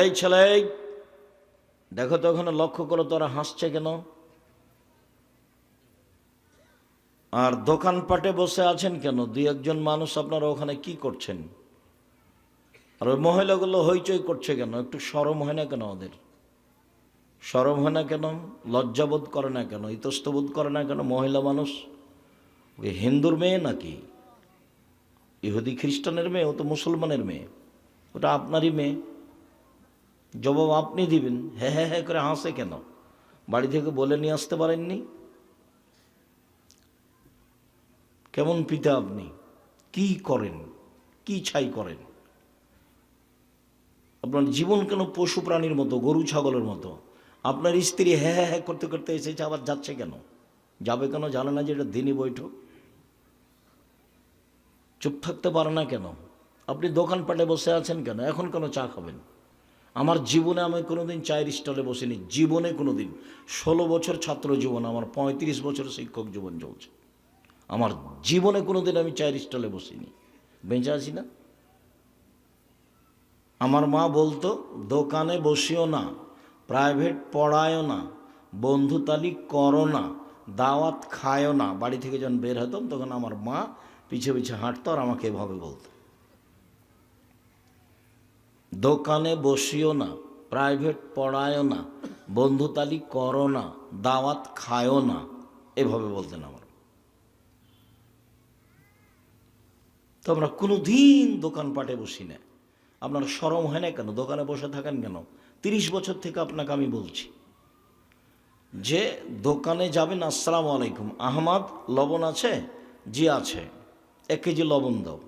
এই ছেলে, দেখো তো ওখানে লক্ষ্য করো তোরা হাসছে কেন? আর দোকানপাটে বসে আছেন কেন? দুই একজন মানুষ আপনারা ওখানে কি করছেন? আর ওই মহিলাগুলো হইচই করছে কেন? একটু শরম হয় না কেন? ওদের শরম হয় না কেন? লজ্জাবোধ করে না কেন? ইতস্তবোধ করে না কেন? মহিলা মানুষ ওই হিন্দুর মেয়ে নাকি ইহুদি খ্রিস্টানের মেয়ে? ও তো মুসলমানের মেয়ে, ওটা আপনারই মেয়ে। জবাব আপনি দিবেন। হ্যাঁ হ্যাঁ হ্যাঁ করে হাসে কেন? বাড়ি থেকে বলে নিয়ে আসতে পারেননি? কেমন পিতা আপনি? কি করেন? কি ছাই করেন? আপনার জীবন কেন পশু প্রাণীর মতো, গরু ছাগলের মতো? আপনার স্ত্রী হ্যাঁ হ্যাঁ হ্যাঁ করতে করতে এসেছে, আবার যাচ্ছে কেন? যাবে কেন? জানে না যে এটা দিনই বৈঠক? চুপ থাকতে পারে না কেন? আপনি দোকানপাটে বসে আছেন কেন? এখন কেন চা খাবেন? আমার জীবনে আমি কোনোদিন চায়ের স্টলে বসিনি, জীবনে কোনোদিন। 16 বছর ছাত্র জীবন, আমার 35 বছর শিক্ষক জীবন চলছে। আমার জীবনে কোনোদিন আমি চায়ের স্টলে বসিনি। বেঁচে আছি না? আমার মা বলতো, দোকানে বসিও না, প্রাইভেট পড়ায়ও না, বন্ধুতালি করো না, দাওয়াত খায়ও না। বাড়ি থেকে যখন বের হতাম তখন আমার মা পিছে পিছে হাঁটতো আর আমাকে এভাবে বলতো, দোকানে বসিও না, প্রাইভেট পড়ায়ও না, বন্ধুতালি করো না, দাওয়াত খায়ও না, এভাবে বলতেন আমার। তো আমরা কোনোদিন দোকানপাটে বসি না। আপনার শরম হয় না কেন? দোকানে বসে থাকেন কেন? 30 বছর থেকে আপনাকে আমি বলছি যে দোকানে যাবেন, আসসালামু আলাইকুম, আহমদ লবণ আছে? জি আছে, 1 কেজি লবণ দাও।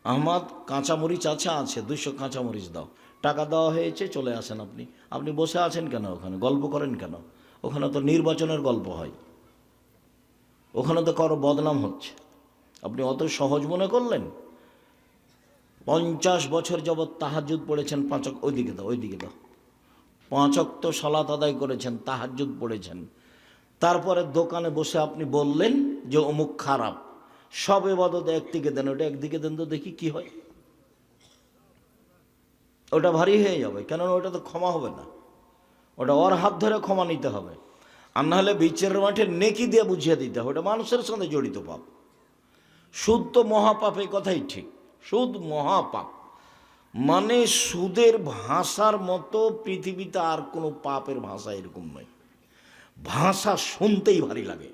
আহমদ কাঁচামরিচ আছে? আছে, 200 কাঁচামরিচ দাও। টাকা দেওয়া হয়েছে, চলে আসেন। আপনি আপনি বসে আছেন কেন? ওখানে গল্প করেন কেন? ওখানে তো নির্বাচনের গল্প হয়, ওখানে তো কারো বদনাম হচ্ছে। আপনি অত সহজ মনে করলেন? 50 বছর যাবৎ তাহাজ্জুদ পড়েছেন, 5 ওয়াক্ত, ওইদিকে দাও, ওইদিকে দাও, 5 ওয়াক্ত সালাত আদায় করেছেন, তাহাজ্জুদ পড়েছেন। তারপরে দোকানে বসে আপনি বললেন যে অমুক খারাপ। সব ইবাদত একদিকে দেন, ওটা একদিকে দেন তো দেখি কি হয়। ওটা ভারী হয়ে যাবে, কেননা ওটা তো ক্ষমা হবে না। ওটা ওর হাত ধরে ক্ষমা নিতে হবে, আর নাহলে বিচারের মাঠে নেকি দিয়ে বুঝিয়ে দিতে হবে। ওটা মানুষের সঙ্গে জড়িত পাপ। সুদ তো মহাপাপ, এই কথাই ঠিক। সুদ মহাপাপ, মানে সুদের ভাষার মতো পৃথিবীতে আর কোনো পাপের ভাষা এরকম নয়। ভাষা শুনতেই ভারী লাগে,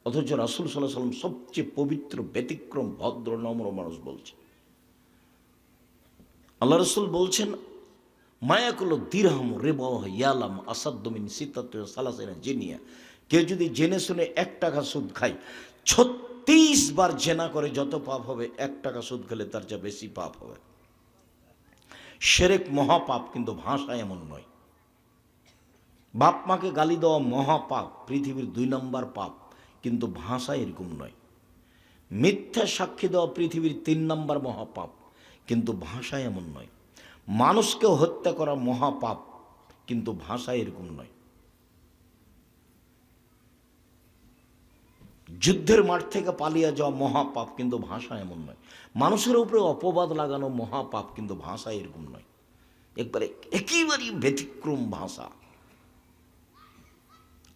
অথচ রাসূল সাল্লাল্লাহু আলাইহি ওয়াসাল্লাম সবচেয়ে পবিত্র, ব্যতিক্রম, ভদ্র, নম্র মানুষ বলছে। আল্লাহ রসুল বলছেন, মায়াকুল দিরহাম রেবা ইয়ালাম আসাদ্দমিন সিতাত সালাসিনা জিনিয়া। কেউ যদি জেনে শুনে 1 টাকা সুদ খায়, 36 বার জেনা করে যত পাপ হবে, 1 টাকা সুদ খেলে তার চেয়ে বেশি পাপ হবে। শিরক মহাপাপ, কিন্তু ভাষা এমন নয়। বাপ মাকে গালি দেওয়া মহাপাপ, পৃথিবীর 2 নম্বর পাপ, কিন্তু ভাষা এরকম নয়। মিথ্যা সাক্ষী দেওয়া পৃথিবীর 3 নম্বর মহাপাপ, কিন্তু ভাষা এমন নয়। মানুষকে হত্যা করা মহাপাপ, কিন্তু ভাষা এরকম নয়। যুদ্ধের মাঠ থেকে পালিয়ে যাওয়া মহাপাপ, কিন্তু ভাষা এমন নয়। মানুষের উপরে অপবাদ লাগানো মহাপাপ, কিন্তু ভাষা এরকম নয়। একেবারেই ব্যতিক্রম ভাষা।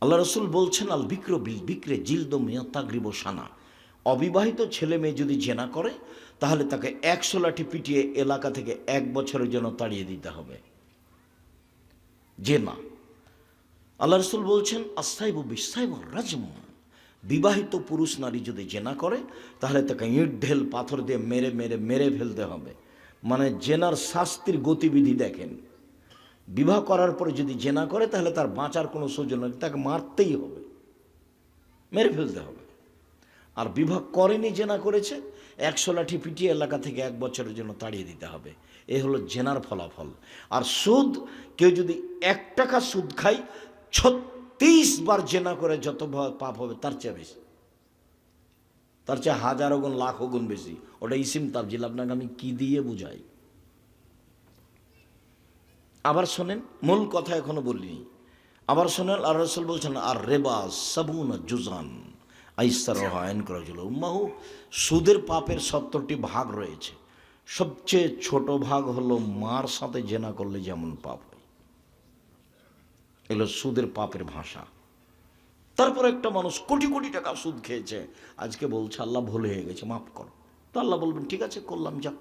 আল্লাহ রসুল বলছেন, আল বিক্র বিল বিক্রে জিলদ তাগরিব সানা। অবিবাহিত ছেলে মেয়ে যদি জেনা করে, তাহলে তাকে 100 লাঠি পিটিয়ে এলাকা থেকে 1 বছরের জন্য তাড়িয়ে দিতে হবে। জেনা। আল্লাহ রসুল বলছেন, আস্তাইবু বিসাইব রাজম। বিবাহিত পুরুষ নারী যদি জেনা করে, তাহলে তাকে ইট ঢেল পাথর দিয়ে মেরে মেরে মেরে ফেলতে হবে। মানে জেনার শাস্তির গতিবিধি দেখেন। বিবাহ করার পরে যদি জেনা করে, তাহলে তার বাঁচার কোনো সুযোগ নেই, তাকে মারতেই হবে, মেরে ফেলতে হবে। আর বিবাহ করেনি, জেনা করেছে, 100 লাঠি পিটিয়ে এলাকা থেকে 1 বছরের জন্য তাড়িয়ে দিতে হবে। এ হলো জেনার ফলাফল। আর সুদ, কেউ যদি 1 টাকা সুদ খায়, 36 বার জেনা করে যত পাপ হবে, তার চেয়ে বেশি, তার চেয়ে হাজারো গুণ, লাখো গুণ বেশি। ওটা ইসিম তাবজিল, আপনাকে আমি কি দিয়ে বুঝাই। আবার শোনেন, মূল কথা এখনো বলিনি। আবার শোনেন, আর রাসূল বলছেন, আর রেবা সাবুনা জুজান আইসার আইন করা ছিল উম্মাহু। সুদের পাপের 70টি ভাগ রয়েছে। সবচেয়ে ছোট ভাগ হলো মার সাথে জেনা করলে যেমন পাপ হয়, এগুলো সুদের পাপের ভাষা। তারপর একটা মানুষ কোটি কোটি টাকা সুদ খেয়েছে, আজকে বলছে আল্লাহ ভুল হয়ে গেছে, মাফ করো। তো আল্লাহ বলবেন ঠিক আছে করলাম, যা।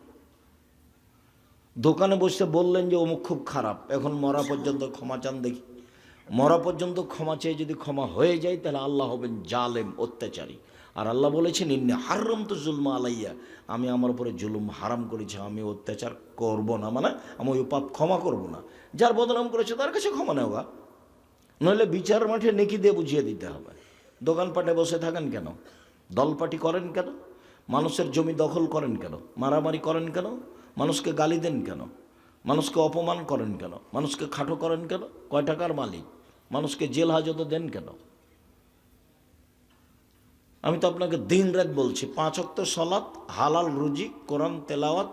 দোকানে বসে বললেন যে অমুক খুব খারাপ, এখন মরা পর্যন্ত ক্ষমা চান দেখি। মরা পর্যন্ত ক্ষমা চেয়ে যদি ক্ষমা হয়ে যায় তাহলে আল্লাহ হবেন জালেম, অত্যাচারী। আর আল্লাহ বলেছেন ইন্নী হাররামতু যুলমা আলাইয়া, আমি আমার উপরে জুলুম হারাম করেছি, আমি অত্যাচার করব না, মানে আমি ওই পাপ ক্ষমা করব না। যার বদনাম করেছে তার কাছে ক্ষমা নেওয়া, নইলে বিচার মাঠে নেকি দিয়ে বুঝিয়ে দিতে হবে। দোকানপাটে বসে থাকেন কেন? দলপাটি করেন কেন? মানুষের জমি দখল করেন কেন? মারামারি করেন কেন? মানুষকে গালি দেন কেন? মানুষকে অপমান করেন কেন? মানুষকে খাটো করেন কেন? কয় টাকার মালিক? মানুষকে জেল হাজতে দেন কেন? আমি তো আপনাকে দিন রাত বলছি, 5 ওয়াক্ত সালাত, হালাল রুজি, কোরআন তেলাওয়াত,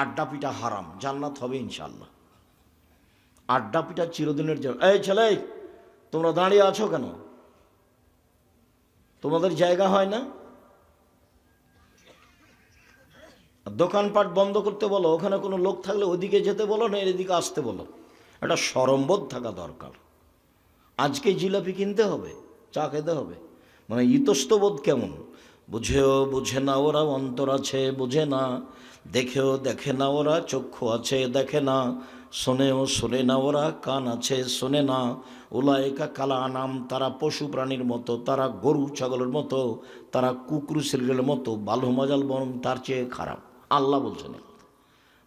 আড্ডা পিটা হারাম, জান্নাত হবে ইনশাআল্লাহ। আড্ডা পিটা চিরদিনের জন্য। এই ছেলে, তোমরা দাঁড়িয়ে আছো কেন? তোমাদের জায়গা হয় না? দোকানপাট বন্ধ করতে বলো, ওখানে কোনো লোক থাকলে ওদিকে যেতে বলো, না এদিকে আসতে বলো। একটা শরমবোধ থাকা দরকার। আজকে জিলাপি কিনতে হবে, চা খেতে হবে, মানে ইতস্তবোধ কেমন? বুঝেও বুঝে না ওরা, অন্তর আছে বোঝে না, দেখেও দেখে না ওরা, চক্ষু আছে দেখে না, শোনেও শোনে না ওরা, কান আছে শোনে না। উলাইকা কালা আনাম, তারা পশু প্রাণীর মতো, তারা গরু ছাগলের মতো, তারা কুকুর শ্রীলের মতো, বালু মাজাল বরং তার চেয়ে খারাপ। আল্লাহ বলছেন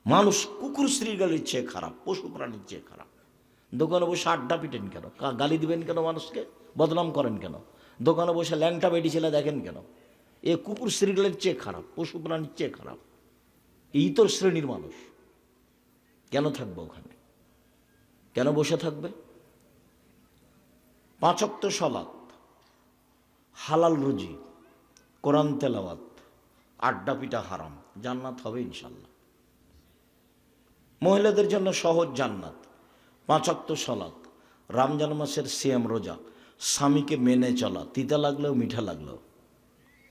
মানুষ কুকুর শ্রীগালের চেয়ে খারাপ, পশু প্রাণীর চেয়ে খারাপ। দোকানে বসে আড্ডা পিটেন কেন? গালি দিবেন কেন? মানুষকে বদনাম করেন কেন? দোকানে বসে ল্যাংটা বেটি ছেলে দেখেন কেন? এ কুকুর শ্রীগালের চেয়ে খারাপ, পশু প্রাণীর চেয়ে খারাপ, এই তোর শ্রেণীর মানুষ। কেন থাকবে ওখানে? কেন বসে থাকবে? 5 ওয়াক্ত সালাত, হালাল রুজি, কোরআন তেলাওয়াত, আড্ডা পিটা হারাম, জান্নাত হবে ইনশাল্লাহ। মহিলাদের জন্য সহজ জান্নাত, 5 ওয়াক্ত সালাত, রমজান মাসের সিয়াম রোজা, স্বামীকে মেনে চলা, তিতা লাগলেও মিঠা লাগলেও,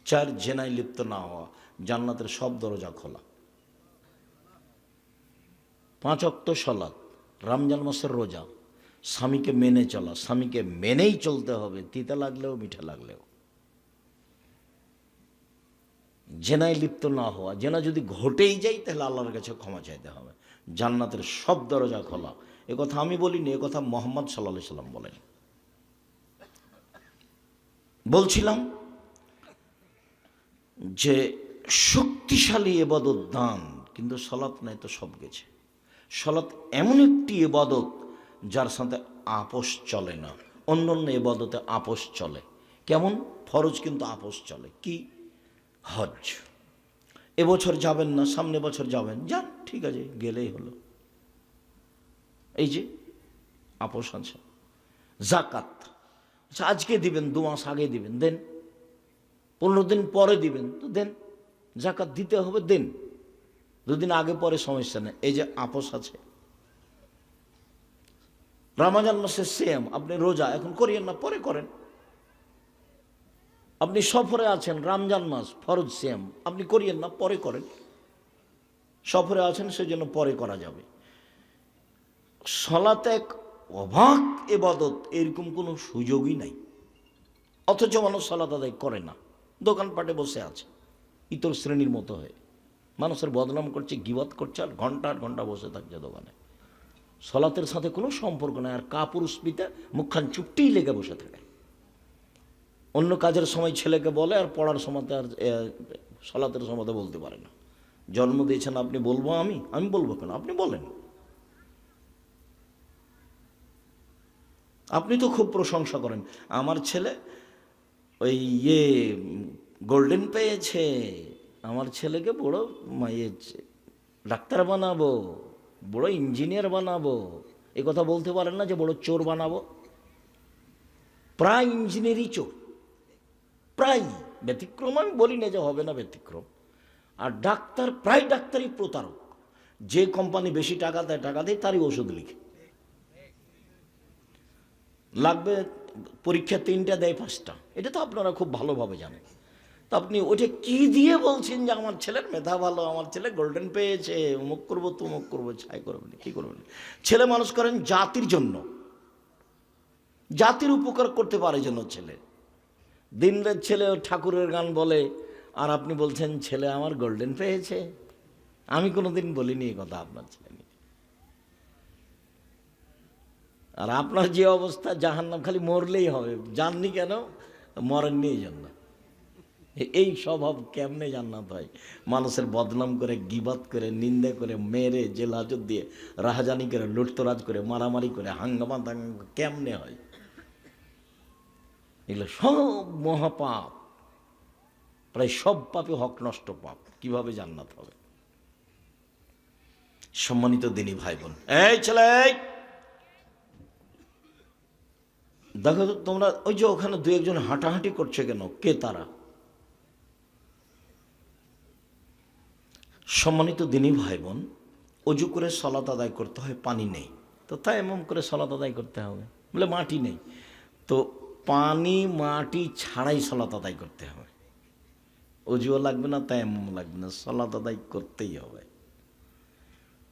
4 জেনায় লিপ্ত না হওয়া, জান্নাতের সব দরজা খোলা। 5 ওয়াক্ত সালাত, রমজান মাসের রোজা, স্বামীকে মেনে চলা, স্বামীকে মেনেই চলতে হবে, তিতা লাগলেও মিঠা লাগলেও। জেনায় লিপ্ত না হওয়া, জেনা যদি ঘটেই যায় তাহলে আল্লাহর কাছে ক্ষমা চাইতে হবে, জান্নাতের সব দরজা খোলা। এ কথা আমি বলিনি, এ কথা মুহাম্মদ সাল্লাল্লাহু আলাইহি সাল্লাম বলেন। বলছিলাম যে শক্তিশালী ইবাদত দান, কিন্তু সালাত নাই তো সব গেছে। সালাত এমন একটি ইবাদত যার সাথে আপোষ চলে না। অন্য অন্য ইবাদতে আপোষ চলে, কেমন? ফরজ কিন্তু আপোষ চলে। কি? হজ। এবছর যাবেন না, সামনে বছর যাবেন, যান, ঠিক আছে, গেলেই হলো, এই যে আপোষ আছে। জাকাত, আচ্ছা আজকে দিবেন, 2 মাস আগে দিবেন, দেন। 15 দিন পরে দিবেন, তো দেন। জাকাত দিতে হবে, দেন। 2 দিন আগে পরে সমস্যা নেই, এই যে আপোষ আছে। রমজান মাসে সেম, আপনি রোজা এখন করিয়েন না, পরে করেন। আপনি সফরে আছেন, রমজান মাস ফরজ সেম, আপনি করিয়েন না, পরে করেন। সফরে আছেন সেজন্য পরে করা যাবে। সালাত এক অবাক ইবাদত, এরকম কোনো সুযোগই নাই, অথচ মানুষ সালাত আদায় করে না, দোকানপাটে বসে আছে ইতর শ্রেণীর মতো হয়ে, মানুষের বদনাম করছে, গীবত করছে, আর ঘন্টার ঘন্টা বসে থাকছে দোকানে। সালাতের সাথে কোনো সম্পর্ক নাই, আর কাপুরুষ পিতা মুখখান চুপটিই লেগে বসে থাকে। অন্য কাজের সময় ছেলেকে বলে, আর পড়ার সময় আর সালাতের সময় বলতে পারে না। জন্ম দিয়েছেন আপনি, বলবো আমি বলবো কেন? আপনি বলেন। আপনি তো খুব প্রশংসা করেন, আমার ছেলে ওই গোল্ডেন পেয়েছে, আমার ছেলেকে বড় ডাক্তার বানাবো, বড় ইঞ্জিনিয়ার বানাবো। এ কথা বলতে পারেন না যে বড় চোর বানাবো? প্রায় ইঞ্জিনিয়ারই চোর, প্রায়। ব্যতিক্রম আমি বলি না যে হবে না ব্যতিক্রম। আর ডাক্তার, প্রায় ডাক্তারই প্রতারক। যে কোম্পানি বেশি টাকা দেয় তারই ওষুধ লিখে। লাগবে পরীক্ষা 3টা দেয় 5টা, এটা তো আপনারা খুব ভালোভাবে জানেন। তা আপনি ওইটা কি দিয়ে বলছেন যে আমার ছেলের মেধা ভালো, আমার ছেলে গোল্ডেন পেয়েছে, অমুক করবো তমুক করবো, ছাই করবেন কি করবেন? ছেলে মানুষ করেন জাতির জন্য, জাতির উপকার করতে পারে জন্য ছেলে। দিনরাত ছেলে ঠাকুরের গান বলে, আর আপনি বলছেন ছেলে আমার গোল্ডেন পেয়েছে। আমি কোনোদিন বলিনি এই কথা আপনার ছেলে নিয়ে। আর আপনার যে অবস্থা, জাহান্নাম, খালি মরলেই হবে। জাননি কেন? মরেননি এই জন্য। এই স্বভাব কেমনে জান্নাত হয়? মানুষের বদনাম করে, গিবাত করে, নিন্দা করে, মেরে, জেল হাজত দিয়ে, রাহাজানি করে, লুটতরাজ করে, মারামারি করে, হাঙ্গামা দাঙ্গা কেমনে হয়? এগুলো সব মহাপাপ, প্রায় সব পাপে হক নষ্ট পাপ। কিভাবে জান্নাত হবে? সম্মানিত দিনী ভাই বোন, এই ছেলে দেখো তো, তোমরা ওই যে ওখানে দু একজন হাঁটাহাঁটি করছে কেন? কে তারা? সম্মানিত দিনী ভাই বোন, অজু করে সলাত আদায় করতে হয়, পানি নেই, তো তাই এমন করে সলাত আদায় করতে হবে। বলে মাটি নেই, তো পানি মাটি ছাড়াই সলাত আদায় করতে হবে। অজুও লাগবে না, তাই এমন লাগবে না, সলাত আদায় করতেই হবে।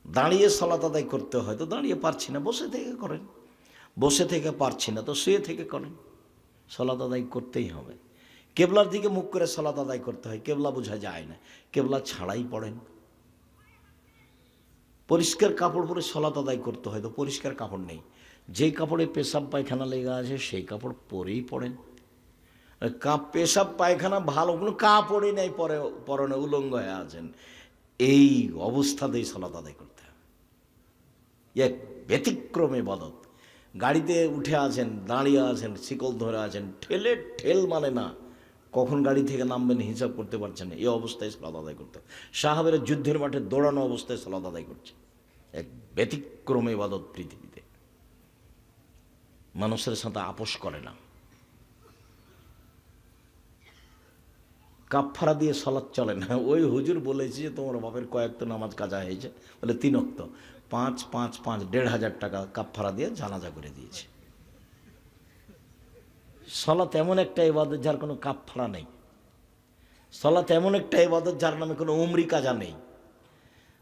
দাঁড়িয়ে সলাত আদায় করতে হয়, তো দাঁড়িয়ে পারছি না, বসে থেকে করেন। বসে থেকে পারছি না, তো শুয়ে থেকে করেন। সলাত আদায় করতেই হবে। কেবলার দিকে মুখ করে সলাত আদায় করতে হয়, কেবলা বোঝা যায় না, কেবলা ছাড়াই পড়েন। পরিষ্কার কাপড় পরে সলাত আদায় করতে হয়, তো পরিষ্কার কাপড় নেই, যেই কাপড়ে পেশাব পায়খানা লেগে আছে সেই কাপড় পরেই পড়েন। পেশাব পায়খানা ভালো কোনো কাপড়ই নেই, পরনে উলঙ্গ হয়ে আছেন, এই অবস্থাতেই সলাত আদায় করতে হবে। এক ব্যতিক্রমে ইবাদত। গাড়িতে উঠে আছেন, দাঁড়িয়ে আছেন, শিকল ধরে আছেন, ঠেলে ঠেল মানে না, কখন গাড়ি থেকে নামবেন হিসাব করতে পারছেন না, এই অবস্থায় সালাত আদায় করতে হবে। সাহাবেরা যুদ্ধের মাঠে দৌড়ানো অবস্থায় সালাত আদায় করছে। এক ব্যতিক্রমে ইবাদত পৃথিবীতে, মানুষের সাথে আপোষ করে না। কাফফারা দিয়ে সলাৎ চলে না। ওই হুজুর বলেছে যে তোমার বাপের কয়েকটা নামাজ কাজা হয়েছে, বলে 3 ওয়াক্ত, 5 5 5 1,500 টাকা কাফফারা দিয়ে জানাজা করে দিয়েছে। সলাৎ এমন একটা ইবাদত যার কোনো কাফফারা নেই। সলাৎ এমন একটা ইবাদত যার নামে কোনো উমরি কাজা নেই।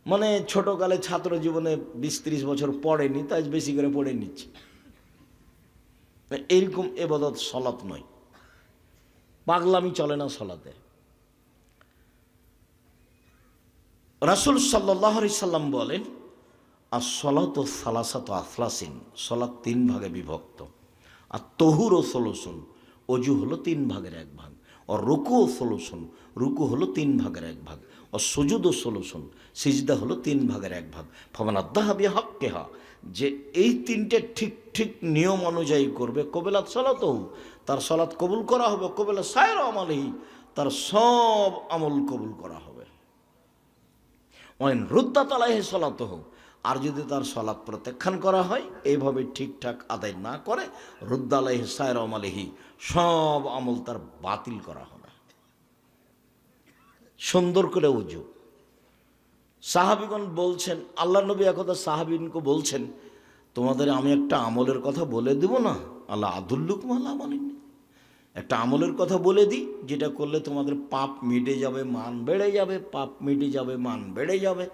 মানে ছোটকালে ছাত্র জীবনে 20-30 বছর পড়েনি, তাই বেশি করে পড়ে নিচ্ছে, এইরকম ইবাদত সলাৎ নয়। পাগলামি চলে না সলাতে। রাসূল সাল্লাল্লাহু আলাইহি সাল্লাম বলেন, as-salatu salasatu aflasin, সলাৎ 3 ভাগে বিভক্ত। আর তহুর ও সলুসুন, অজু হলো 3 ভাগের 1 ভাগ। আর রুকু ও সলুসুন, রুকু হলো 3 ভাগের 1 ভাগ। আর সুজুদ ও সলুসুন, সিজদা হলো 3 ভাগের 1 ভাগ। ফামান আদ্দাহা বিহাক্কিহা, যে এই 3টে ঠিক ঠিক নিয়ম অনুযায়ী করবে, কবিলাত সালাতুহু, তার সালাত কবুল করা হবে। কবিলা সায়র আমলিহি, তার সব আমল কবুল করা হবে। ওয়াইন রুদ্দাত আলাইহি সালাতুহু, আর যদি তার সালাত প্রত্যাখ্যান করা হয়, এইভাবে ঠিকঠাক আদায় না করে, রুদ্দা আলাইহি সায়র আমলিহি, সব আমল তার বাতিল করা হবে। সুন্দর করে উজু। সাহাবীগণ বলছেন, আল্লাহ নবী একদা সাহাবীনকে বলছেন, তোমাদের আমি একটা আমলের কথা বলে দেব না? আল্লাহ আদুল্লুকুম আলা আমালিন, একটা আমলের কথা বলে দিই, যেটা করলে তোমাদের পাপ মিটে যাবে, মান বেড়ে যাবে, পাপ মিটে যাবে, মান বেড়ে যাবে।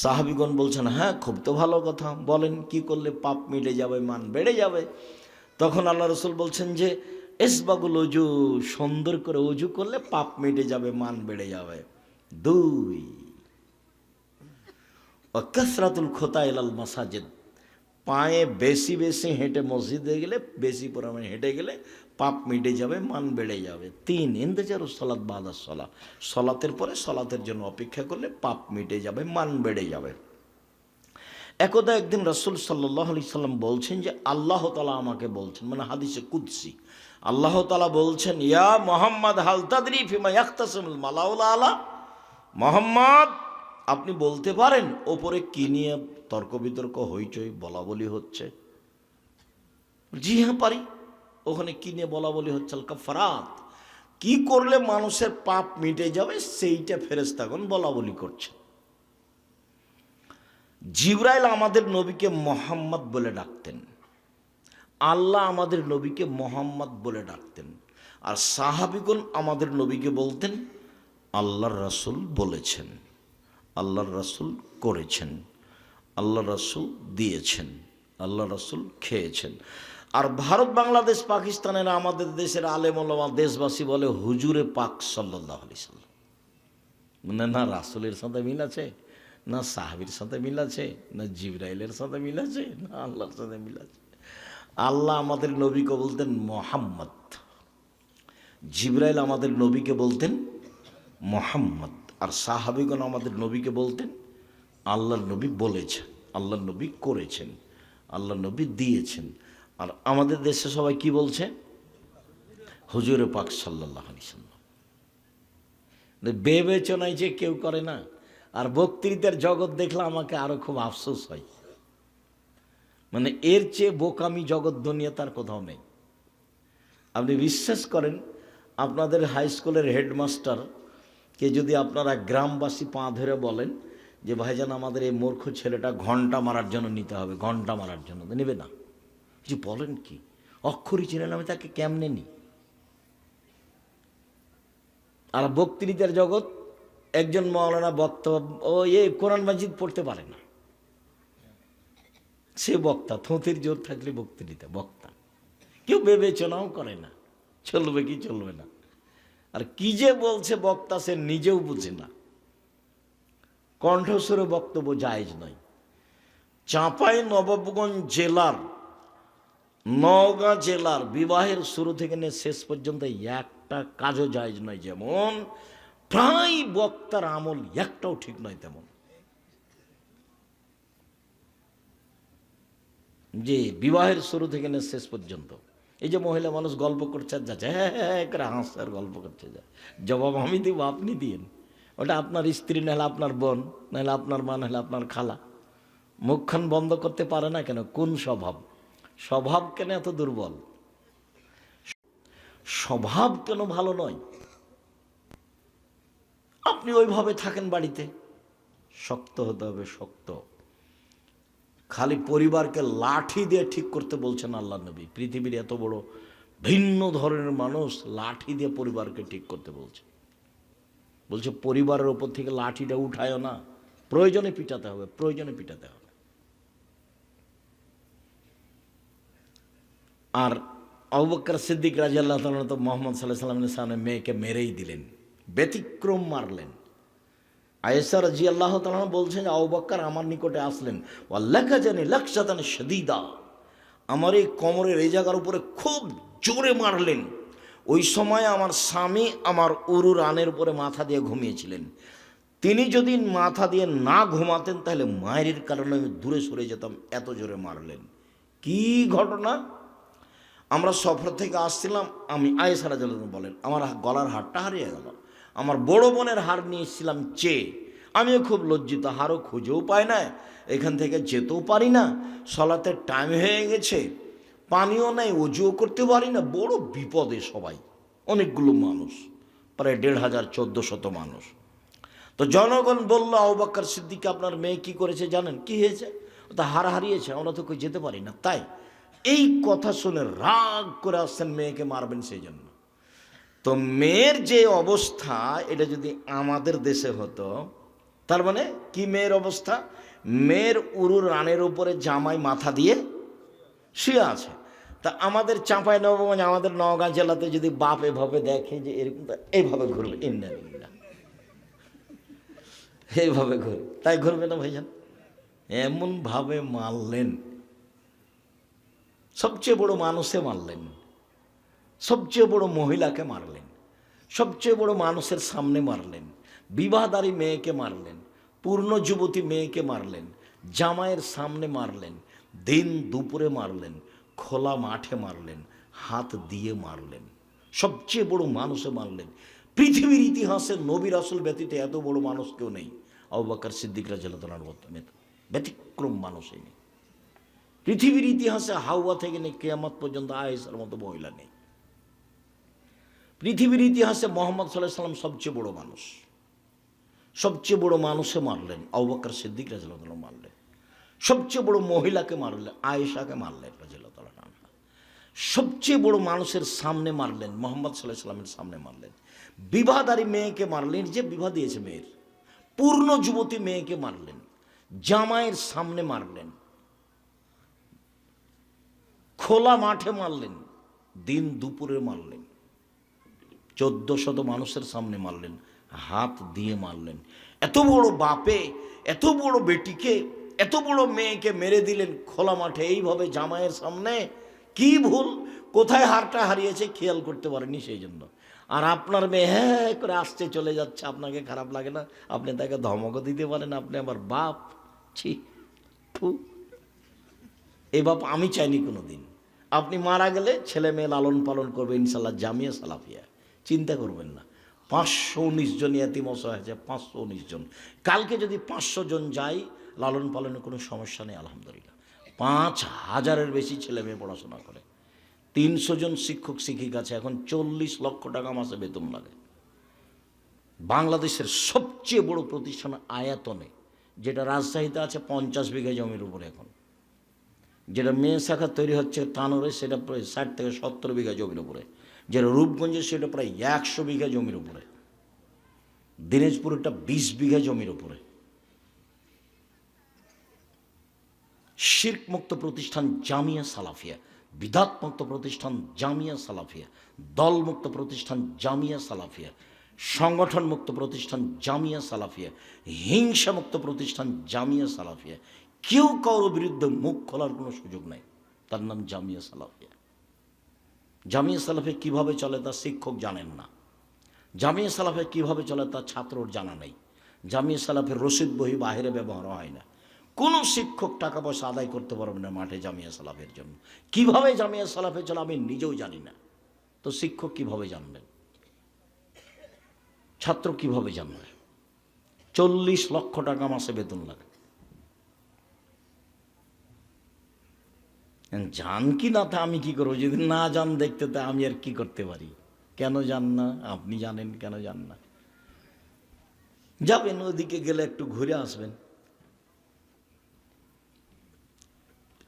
সাহাবীগণ বলছেন, হ্যাঁ খুব তো ভালো কথা, বলেন কি করলে পাপ মিটে যাবে, মান বেড়ে যাবে? তখন আল্লাহ রসুল বলছেন যে ইসবাগুল উজু, সুন্দর করে উজু করলে পাপ মিটে যাবে, মান বেড়ে যাবে। 2, কাসরাতুল খুতা ইলাল মাসাজিদ, পায়ে বেশি বেশি হেঁটে মসজিদে গেলে, বেশি পরিমাণে হেঁটে গেলে পাপ মিটে যাবে, মান বেড়ে যাবে। 3, ইন্তেজারুস সালাত বাদাস সালাত, সালাতের পরে সালাতের জন্য অপেক্ষা করলে পাপ মিটে যাবে, মান বেড়ে যাবে। একদা একদিন রাসূল সাল্লাল্লাহু আলাইহি সাল্লাম বলছেন যে আল্লাহ তাআলা আমাকে বলছেন, মানে হাদিসে কুদসি, আল্লাহ তাআলা বলছেন, ইয়া মুহাম্মদ হাল তাদরি ফিমা ইয়াখতাসিমুল মালাউল আলা, মুহাম্মদ আপনি বলতে পারেন ওপরে কি নিয়ে তর্ক বিতর্ক হইচই বলা বলি হচ্ছে? জি হ্যাঁ পারি। ওখানে কি নিয়ে বলা বলি হচ্ছে? আল কাফারাত, কি করলে মানুষের পাপ মিটে যাবে সেইটা ফেরেশতাগণ বলা বলি করছে। জিবরাইল আমাদের নবীকে মোহাম্মদ বলে ডাকতেন, আল্লাহ আমাদের নবীকে মোহাম্মদ বলে ডাকতেন। আর সাহাবিগণ আমাদের নবীকে বলতেন আল্লাহর রাসূল বলেছেন, আল্লাহর রাসূল করেছেন, আল্লাহ রাসূল দিয়েছেন, আল্লাহ রাসূল খেয়েছেন। আর ভারত, বাংলাদেশ, পাকিস্তানের আমাদের দেশের আলেম ওলামা দেশবাসী বলে হুজুরে পাক সাল্লাল্লাহু আলাইহি সাল্লাম। মানে না রাসূলের সাথে মিল আছে, না সাহাবীর সাথে মিল আছে, না জিবরাইলের সাথে মিল আছে, না আল্লাহর সাথে মিল আছে। আল্লাহ আমাদের নবীকে বলতেন মোহাম্মদ, জিবরাইল আমাদের নবীকে বলতেন মোহাম্মদ, আর সাহাবীগণ আমাদের নবীকে বলতেন আল্লাহর নবী বলেছেন, আল্লাহর নবী করেছেন, আল্লাহর নবী দিয়েছেন। আর আমাদের দেশে সবাই কি বলছে? হুজুরে পাক সাল্লাল্লাহু আলাইহি সাল্লাম। বিবেচনায় যে কেউ করে না। আর বক্তৃতার জগৎ দেখলে আমাকে আরো খুব আফসোস হয়। মানে এর চেয়ে বোকামি জগৎ দুনিয়াতে কোথাও নেই। আপনি বিশ্বাস করেন, আপনাদের হাই স্কুলের হেডমাস্টারকে যদি আপনারা গ্রামবাসী পা ধরে বলেন যে ভাইজান আমাদের এই মূর্খ ছেলেটা ঘন্টা মারার জন্য নিতে হবে, ঘন্টা মারার জন্য, নেবে না। যে বলেন কি, অক্ষরই চিনেন, আমি তাকে কেমনে নি? আর বক্তৃতার জগৎ, একজন মাওলানা বক্তা, ও কোরআন মাজিদ পড়তে পারে না, সে বক্তা, থোঁতের জোর থাকলে বক্তৃতা বক্তা। কেউ বিবেচনাও করে না চলবে কি চলবে না। আর কি যে বলছে বক্তা, সে নিজেও বুঝে না। কণ্ঠস্বরে বক্তব্য জায়েজ নয়। চাঁপাই নবাবগঞ্জ জেলার, নওগাঁ জেলার বিবাহের শুরু থেকে নিয়ে শেষ পর্যন্ত একটা কাজও জায়েজ নয়। যেমন প্রায় বক্তার আমল একটাও ঠিক নয় তেমন। যে বিবাহের শুরু থেকে নিয়ে শেষ পর্যন্ত এই যে মহিলা মানুষ গল্প করছে আর যাচ্ছে, হ্যাঁ হ্যাঁ করে হাসছে আর গল্প করছে, যা জবাব আমি দিব, আপনি দিন। ওটা আপনার স্ত্রী, নাহলে আপনার বোন, নাহলে আপনার মা, নাহলে আপনার খালা। মুখখান বন্ধ করতে পারে না কেন? কোন স্বভাব? স্বভাব কেন এত দুর্বল? স্বভাব কেন ভালো নয়? আপনি ওইভাবে থাকেন বাড়িতে, শক্ত হতে হবে, শক্ত। খালি পরিবারকে লাঠি দিয়ে ঠিক করতে বলছেন আল্লাহ নবী। পৃথিবীর এত বড় ভিন্ন ধরনের মানুষ লাঠি দিয়ে পরিবারকে ঠিক করতে বলছে। বলছে পরিবারের ওপর থেকে লাঠিটা উঠায় না, প্রয়োজনে পিটাতে হবে, প্রয়োজনে পিটাতে হবে। আর আবু বকর সিদ্দিক রাদিয়াল্লাহু তাআলা তো মুহাম্মদ সাল্লাল্লাহু আলাইহি ওয়াসাল্লামের সামনে মেয়েকে মেরেই দিলেন, ব্যতিক্রম মারলেন। আয়েশা রাদিয়াল্লাহু তাআলা বলছেন আবু বকর আমার নিকটে আসলেন, ওয়াল্লাকা জানি লাকসাতান শাদীদা, আমার এই কোমরের এই জায়গার উপরে খুব জোরে মারলেন। ওই সময় আমার স্বামী আমার উরু রানের উপরে মাথা দিয়ে ঘুমিয়েছিলেন। তিনি যদি মাথা দিয়ে না ঘুমাতেন তাহলে মায়ের কারণে আমি দূরে সরে যেতাম, এত জোরে মারলেন। কি ঘটনা! আমরা সফর থেকে আসছিলাম, আমি আয়েশা রাদিয়াল্লাহু তাআলা বলেন আমার গলার হারটা হারিয়ে গেল। আমার বড় বোনের হার নিয়ে এসেছিলাম চেয়ে, আমিও খুব লজ্জিত, হারও খুঁজেও পাই না, এখান থেকে যেতেও পারি না, সলাতের টাইম হয়ে গেছে, পানিও নাই, অজুও করতে পারি না, বড় বিপদে সবাই, অনেকগুলো মানুষ, প্রায় ১৫০০-১৪০০ মানুষ। তো জনগণ বলল আবু বকর সিদ্দিক আপনার মেয়ে কি করেছে জানেন? কি হয়েছে? ও তো হার হারিয়েছে, আমরা তো কই যেতে পারি না। তাই এই কথা শুনে রাগ করে আসছেন, মেয়েকে মারবেন সেই জন্য। তো মেয়ের যে অবস্থা, এটা যদি আমাদের দেশে হতো, তার মানে কি মেয়ের অবস্থা? মেয়ের উরুর রানের উপরে জামাই মাথা দিয়ে শুয়ে আছে। তা আমাদের চাঁপাই নবাবগঞ্জ, আমাদের নওগাঁ জেলাতে যদি বাপ এভাবে দেখে যে এরকম, এইভাবে ঘুরবে, এইভাবে ঘুরবে, তাই ঘুরবে না ভাইজান? এমন ভাবে মারলেন, সবচেয়ে বড় মানুষে মারলেন, সবচেয়ে বড় মহিলাকে মারলেন, সবচেয়ে বড় মানুষের সামনে মারলেন, বিবাহদারী মেয়েকে মারলেন, পূর্ণ যুবতী মেয়েকে মারলেন, জামাইয়ের সামনে মারলেন, দিন দুপুরে মারলেন, খোলা মাঠে মারলেন, হাত দিয়ে মারলেন, সবচেয়ে বড় মানুষে মারলেন। পৃথিবীর ইতিহাসে নবী রাসূল ব্যতীত এত বড় মানুষ কেউ নেই। আবু বকর সিদ্দিক রাদিয়াল্লাহু তাআলার ব্যতিক্রম মানুষই নেই। পৃথিবীর ইতিহাসে হাওয়া থেকে নিয়ে কিয়ামত পর্যন্ত আয়েশার মতো মহিলা নেই। পৃথিবীর ইতিহাসে মুহাম্মদ সাল্লাল্লাহু আলাইহি ওয়াসাল্লাম সবচেয়ে বড় মানুষ, সবচেয়ে বড় মানুষে মারলেন, আবু বকর সিদ্দিক রাদিয়াল্লাহু তাআলা মারলেন। সবচেয়ে বড় মহিলাকে মারলেন, আয়েশাকে মারলেন রাদিয়াল্লাহু তাআলা আনহা। সবচেয়ে বড় মানুষের সামনে মারলেন, মোহাম্মদ সাল্লাল্লাহু আলাইহি সাল্লামের সামনে মারলেন। বিবাহদারী মেয়েকে মারলেন, যে বিবাহ দিয়েছে মেয়ের, পূর্ণ যুবতী মেয়েকে মারলেন, জামাইয়ের সামনে মারলেন, খোলা মাঠে মারলেন, দিন দুপুরে মারলেন, 1400 মানুষের সামনে মারলেন, হাত দিয়ে মারলেন। এত বড় বাপে এত বড় বেটিকে, এত বড় মেয়েকে মেরে দিলেন খোলা মাঠে এইভাবে জামাইয়ের সামনে। কি ভুল, কোথায় হারটা হারিয়েছে খেয়াল করতে পারেনি, সেই জন্য। আর আপনার মেয়ে হ্যাঁ করে আসতে চলে যাচ্ছে, আপনাকে খারাপ লাগে না? আপনি তাকে ধমকও দিতে পারেন, আপনি আবার বাপ। ছি, এই বাপ আমি চাইনি কোনো দিন। আপনি মারা গেলে ছেলে মেয়ে লালন পালন করবে ইনশাল্লাহ জামিয়া সালাফিয়া, চিন্তা করবেন না। 519 জন ইয়াতিম অসহায় আছে, 519 জন। কালকে যদি 500 জন যাই লালন পালনে কোনো সমস্যা নেই, আলহামদুলিল্লাহ। 5000-এর বেশি ছেলে মেয়ে পড়াশোনা করে। 300 জন শিক্ষক শিক্ষিকা আছে, এখন 40 লক্ষ টাকা মাসে বেতন লাগে। বাংলাদেশের সবচেয়ে বড় প্রতিষ্ঠান আয়াতনে, যেটা রাজশাহীতে আছে 50 বিঘা জমির উপরে, এখন যেটা মেয়ে শাখা তৈরি হচ্ছে তানোরে, সেটা প্রায় 60 থেকে 70 বিঘা জমির উপরে। যেটা রূপগঞ্জে সেটা প্রায় 100 বিঘা জমির উপরে। দিনাজপুরটা 20 বিঘা জমির উপরে। শিরক মুক্ত প্রতিষ্ঠান জামিয়া সালাফিয়া, বিদাত মুক্ত প্রতিষ্ঠান জামিয়া সালাফিয়া, দল মুক্ত প্রতিষ্ঠান জামিয়া সালাফিয়া, সংগঠন মুক্ত প্রতিষ্ঠান জামিয়া সালাফিয়া, হিংসা মুক্ত প্রতিষ্ঠান জামিয়া সালাফিয়া। কেউ কারোর বিরুদ্ধে মুখ খোলার কোনো সুযোগ নাই, তার নাম জামিয়া সালাফিয়া। জামিয়া সালাফে কিভাবে চলে তা শিক্ষক জানেন না, জামিয়া সালাফে কিভাবে চলে তা ছাত্রর জানা নেই। জামিয়া সালাফের রসিদ বহি বাহিরে ব্যবহার হয় না। কোনো শিক্ষক টাকা পয়সা আদায় করতে পারবে না মাঠে জামিয়া সালাফের জন্য। কিভাবে জামিয়া সালাফে চলে আমি নিজেও জানি না, তো শিক্ষক কিভাবে জানবেন? ছাত্র কিভাবে জানবে? 40 লক্ষ টাকা মাসে বেতন লাগে। জান কি না তা আমি কি করবো? যদি না জান দেখতে, তা আমি আর কি করতে পারি? কেন জান না? আপনি জানেন কেন জান না? যাবেন, ওদিকে গেলে একটু ঘুরে আসবেন।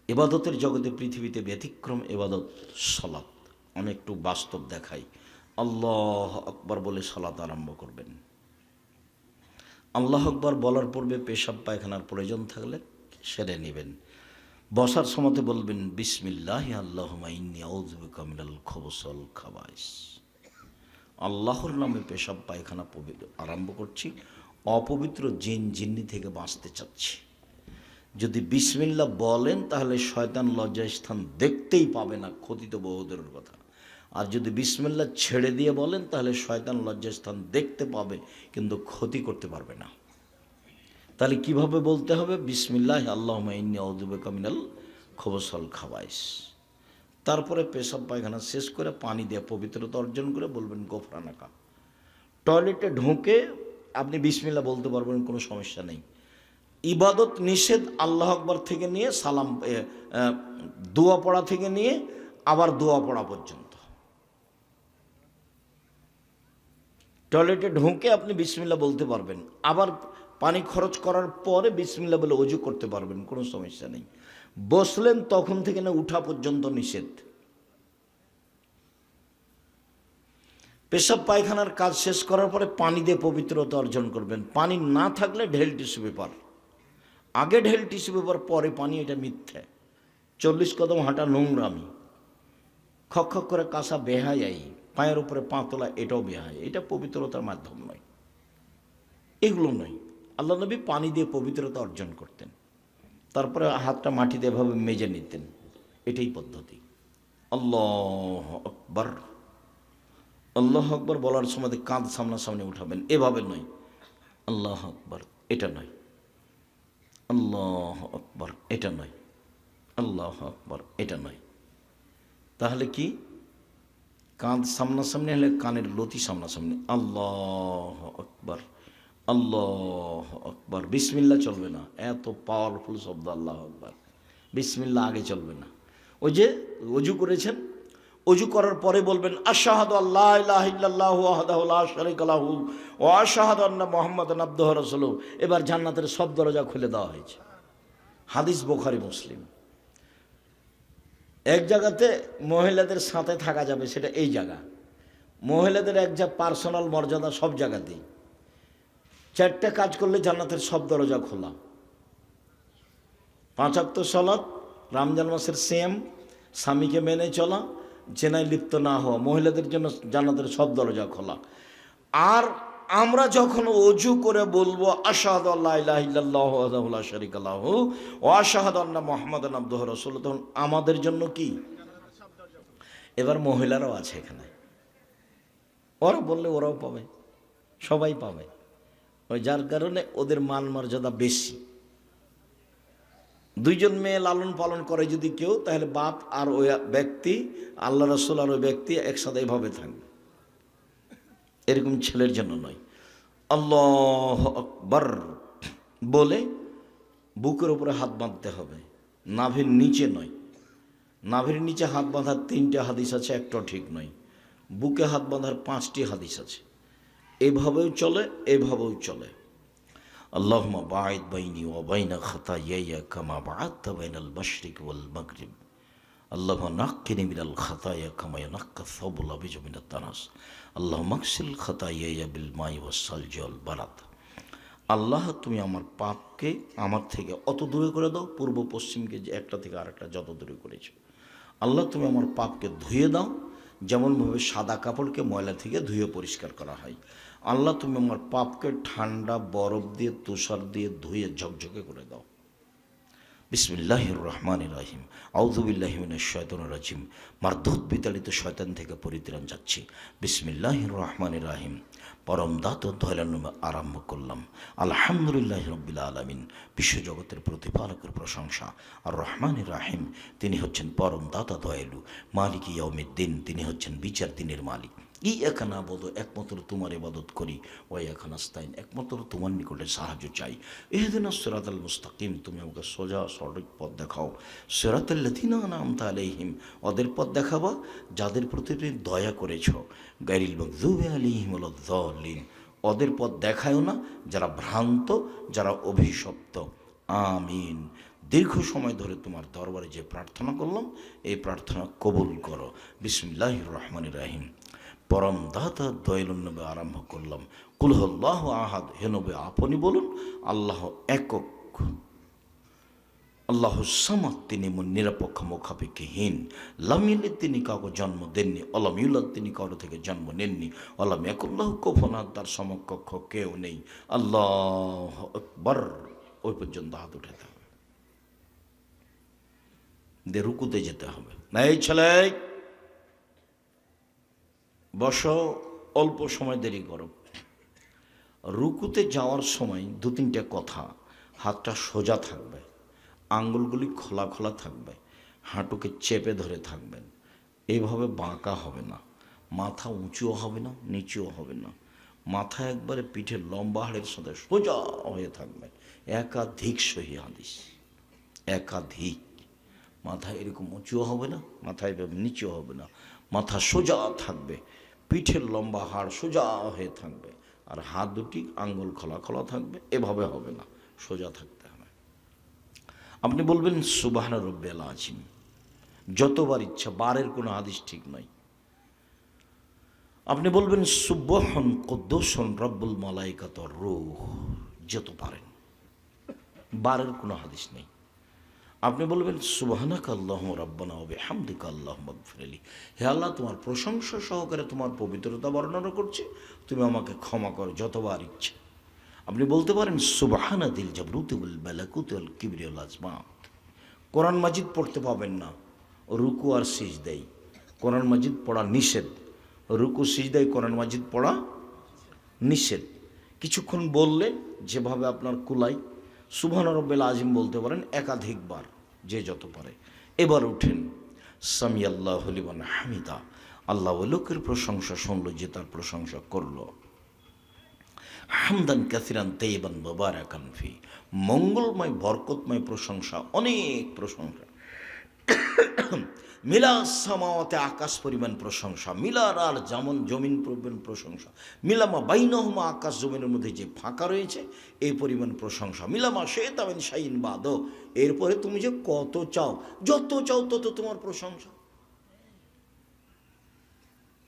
ইবাদতের জগতে পৃথিবীতে ব্যতিক্রম ইবাদত সালাত। আমি একটু বাস্তব দেখাই। আল্লাহ আকবার বলে সালাত আরম্ভ করবেন। আল্লাহ আকবার বলার পূর্বে পেশাব পায়খানার প্রয়োজন থাকলে সেরে নেবেন। বসার সময়তে বলবেন বিসমিল্লাহ আল্লাহুম্মা ইন্নী আউযু বিকা মিনাল খুবুসি ওয়াল খাবাইস। আল্লাহর নামে পেশাব পায়খানা আরম্ভ করছি, অপবিত্র জিন জিন্নি থেকে বাঁচতে চাচ্ছি। যদি বিসমিল্লাহ বলেন তাহলে শয়তান লজ্জাস্থান দেখতেই পাবে না, ক্ষতি তো বহুদূরের কথা। আর যদি বিসমিল্লাহ ছেড়ে দিয়ে বলেন তাহলে শয়তান লজ্জাস্থান দেখতে পাবে কিন্তু ক্ষতি করতে পারবে না। তাহলে কিভাবে বলতে হবে? বিসমিল্লাহ আল্লাহুম্মা ইন্নী আউযু বিকা মিনাল খুবুসি ওয়াল খাবাইস। তারপরে পেশাব পায়খানা শেষ করে পানি দিয়ে পবিত্রতা অর্জন করে বলবেন গোফরানাকা। টয়লেটে ঢুকে আপনি বিসমিল্লাহ বলতে পারবেন, কোনো সমস্যা নেই। ইবাদত নিষেধ আল্লাহ আকবার থেকে নিয়ে সালাম দোয়া পড়া থেকে নিয়ে আবার দোয়া পড়া পর্যন্ত। টয়লেটে ঢুকে আপনি বিসমিল্লাহ বলতে পারবেন, আবার পানি খরচ করার পরে বিসমিল্লাহ বলে ওযু করতে পারবেন, কোনো সমস্যা নেই। বসলেন তখন থেকে না উঠা পর্যন্ত নিষেধ। পেশাব পায়খানার কাজ শেষ করার পরে পানি দিয়ে পবিত্রতা অর্জন করবেন। পানি না থাকলে ঢেল টিস্যু পেপার, আগে ঢেল টিস্যু পেপার পরে পানি, এটা মিথ্যে। 40 কদম হাঁটা নোংরামি, খক খক করে কাঁসা বেহায়াই, পায়ের উপরে পা তোলা এটাও বেহায়, এটা পবিত্রতার মাধ্যম নয়, এগুলো নয়। আল্লাহ নবী পানি দিয়ে পবিত্রতা অর্জন করতেন, তারপরে হাতটা মাটিতে এভাবে মেজে নিতেন, এটাই পদ্ধতি। আল্লাহ আকবার, আল্লাহ আকবার বলার সময় কাঁধ সামনাসামনি উঠাবেন, এভাবে নয়। আল্লাহ আকবার এটা নয়, আল্লাহ আকবার এটা নয়, আল্লাহ আকবার এটা নয়। তাহলে কি? কাঁধ সামনাসামনি হলে কানের লতি সামনাসামনি। আল্লাহ আকবার, আল্লাহ আকবার। বিসমিল্লাহ চলবে না, এত পাওয়ারফুল শব্দ আল্লাহ আকবার। বিসমিল্লাহ আগে চলবে না। ওই যে ওযু করেছেন, ওযু করার পরে বলবেন আশহাদু আল্লা ইলাহা ইল্লাল্লাহু ওয়াহদাহু লা শারীকা লাহু ওয়া আশহাদু আন্না মুহাম্মাদান আবদুহু ওয়া রাসূলুহু। এবার জান্নাতের সব দরজা খুলে দেওয়া হয়েছে। হাদিস বুখারী মুসলিম। এক জায়গাতে মহিলাদের সাথে থাকা যাবে, সেটা এই জায়গা। মহিলাদের এক যা পার্সোনাল মর্যাদা সব জায়গাতেই। 4টে কাজ করলে জান্নাতের সব দরজা খোলা। 5 ওয়াক্ত সালাত, রমজান মাসের সিয়াম, স্বামীকে মেনে চলা, জেনায় লিপ্ত না হওয়া, মহিলাদের জন্য জান্নাতের সব দরজা খোলা। আর আমরা যখন ওযু করে বলবো আশহাদু আল্লা ইলাহা ইল্লাল্লাহু ওয়াহদাহু লা শারীকা লাহু ওয়া আশহাদু আন্না মুহাম্মাদান আবদুহু ওয়া রাসূলুহু, তখন আমাদের জন্য কি? এবার মহিলারাও আছে এখানে, ওরা বললে ওরাও পাবে, সবাই পাবে। ওই যার কারণে ওদের মান মর্যাদা বেশি। 2জন মেয়ে লালন পালন করে যদি কেউ, তাহলে বাপ আর ওই ব্যক্তি, আল্লাহ রাসূল আর ওই ব্যক্তি একসাথে এভাবে থাকবে। এরকম ছেলের জন্য নয়। আল্লাহু আকবার বলে বুকের উপরে হাত বাঁধতে হবে, নাভির নিচে নয়। নাভির নিচে হাত বাঁধার 3টে হাদিস আছে, একটাও ঠিক নয়। বুকে হাত বাঁধার 5টি হাদিস আছে। এভাবেও চলে, এভাবেও চলে। আল্লাহুম্মা বাঈদ বাইনি ওয়া বাইনা খাতায়ায়া কামা বা'আদতা বাইনাল মাশরিক ওয়াল মাগরিব। আল্লাহুম্মা নাক্কিনি মিনাল খাতায়া কামা ইয়ানাক্কা আস-সাওবুল আবিয়্যু মিনাত দানাস। আল্লাহুম্মা আগসিল খাতায়ায়া বিল মাই ওয়াস সালজি ওয়াল বারাদ। আল্লাহ, তুমি আমার পাপকে আমার থেকে অত দূরে করে দাও, পূর্ব পশ্চিমকে যে একটা থেকে আরেকটা যত দূরে করেছো। আল্লাহ, তুমি আমার পাপকে ধুয়ে দাও, যেমনভাবে সাদা কাপড়কে ময়লা থেকে ধুয়ে পরিষ্কার করা হয়। আল্লাহ, তুমি আমার পাপকে ঠান্ডা বরফ দিয়ে, তুষার দিয়ে ধুয়ে ঝকঝকে করে দাও। বিসমিল্লাহির রহমানির রহিম। আউযু বিল্লাহি মিনাশ শাইতানির রাজিম। মারদুদ বিতাড়িত শয়তান থেকে পরিত্রাণ যাচ্ছি। বিসমিল্লাহির রহমানির রহিম। পরম দাতা দয়ালুর নামে আরম্ভ করলাম। আলহামদুলিল্লাহি রাব্বিল আলামিন। বিশ্বজগতের প্রতিপালকের প্রশংসা। আর রহমানির রহিম, তিনি হচ্ছেন পরম দাতা দয়ালু। মালিক ইয়াউমিদ্দিন, তিনি হচ্ছেন বিচার দিনের মালিক। ইয়াকা না'বুদু, একমাত্র তোমার ইবাদত করি। ওয়া ইয়াকা নাস্তাইন, একমাত্র তোমার নিকটে সাহায্য চাই। ইহদিনাস সিরাতাল মুস্তাকিম, তুমি আমাকে সোজা সঠিক পথ দেখাও। সিরাতাল লাযিনা আন'আমতা আলাইহিম, ওদের পথ দেখাবা যাদের প্রতি তুমি দয়া করেছ। গায়রিল মাগযুবি আলাইহিম ওয়ালাদ-দাল্লিন, ওদের পথ দেখায়ও না যারা ভ্রান্ত, যারা অভিশপ্ত। আমিন। দীর্ঘ সময় ধরে তোমার দরবারে যে প্রার্থনা করলাম, এই প্রার্থনা কবুল করো। বিসমিল্লাহির রহমানির রহিম। পরম দাতা দয়ালুর নামে আরম্ভ করলাম। কুল হুয়াল্লাহু আহাদ, হে নবী আপনি বলুন আল্লাহ একক। আল্লাহু সামাদ, তিনি নিরপেক্ষ মুখাপেক্ষীহীন। লাম ইয়ালিদ, তিনি কাউকে জন্ম দেননি। ওয়ালাম ইউলাদ, তিনি কারো থেকে জন্ম নেননি। ওয়ালাম ইয়াকুল লাহু কুফুওয়ান আহাদ, তার সমকক্ষ কেউ নেই। আল্লাহু আকবার। ওই পর্যন্ত হাত উঠাতে হবে, দিয়ে রুকুতে যেতে হবে। এই ছেলে বসো, অল্প সময় দেরি করো। রুকুতে যাওয়ার সময় 2-3টে কথা। হাতটা সোজা থাকবে, আঙ্গুলগুলি খোলা খোলা থাকবে, হাঁটুকে চেপে ধরে থাকবেন। এইভাবে বাঁকা হবে না, মাথা উঁচুও হবে না, নিচুও হবে না। মাথা একবারে পিঠের লম্বা হাড়ের সাথে সোজা হয়ে থাকবে। একাধিক সহি হাদিস, একাধিক। মাথা এরকম উঁচুও হবে না, মাথা এভাবে নিচুও হবে না, মাথা সোজা থাকবে, পিঠের লম্বা হাড় সোজা হয়ে থাকবে, আর হাত দুটি আঙ্গুল খোলা খোলা থাকবে। এভাবে হবে না, সোজা থাকতে হবে। আপনি বলবেন সুবহান রাব্বিয়াল আযীম যতবার ইচ্ছা, বারের কোনো হাদিস ঠিক নয়। আপনি বলবেন সুবহান কুদ্দুসুন রব্বুল মালাইকাত ওয়ার রূহ, যত পারেন, বারের কোনো হাদিস নেই। আপনি বলবেন সুবহানাকা আল্লাহুম্মা রাব্বানা ওয়া বিহামদিকা আল্লাহুম্মা ইগফিরলি, হে আল্লাহ তোমার প্রশংসা সহকারে তোমার পবিত্রতা বর্ণনা করছি, তুমি আমাকে ক্ষমা করো যতবার ইচ্ছে। আপনি বলতে পারেন সুবহানা দিল জাবরুতি ওয়াল মালাকুতি ওয়াল কিবরি ওয়াল আজমাত। কোরআন মাজিদ পড়তে পাবেন না, রুকু আর সিজদায় কোরআন মাজিদ পড়া নিষেধ। রুকু সিজদায় কোরআন মাজিদ পড়া নিষেধ। কিছুক্ষণ বললে যেভাবে আপনার কুলাই সুবহান রাব্বিল আযীম বলতে পারেন একাধিকবার, যে যত পারে। এবার উঠেন সামি আল্লাহু লিমান হামিদা, আল্লাহ ওই লোকের প্রশংসা শুনল যে তার প্রশংসা করলো। হামদান কাসিরান তাইয়িবান মুবারাকান ফি, মঙ্গলময় বরকতময় প্রশংসা, অনেক প্রশংসা। মিলা সামাওয়াতে, আকাশ পরিমাণ প্রশংসা, মিলার আর যেমন জমিন পরিমাণ প্রশংসা, মিলামা বাইনহুমা, আকাশ জমিনের মধ্যে যে ফাঁকা রয়েছে এই পরিমাণ প্রশংসা, মিলামা সে তাবেন শাইন বাদ। এরপরে তুমি যে কত চাও, যত চাও তত তোমার প্রশংসা,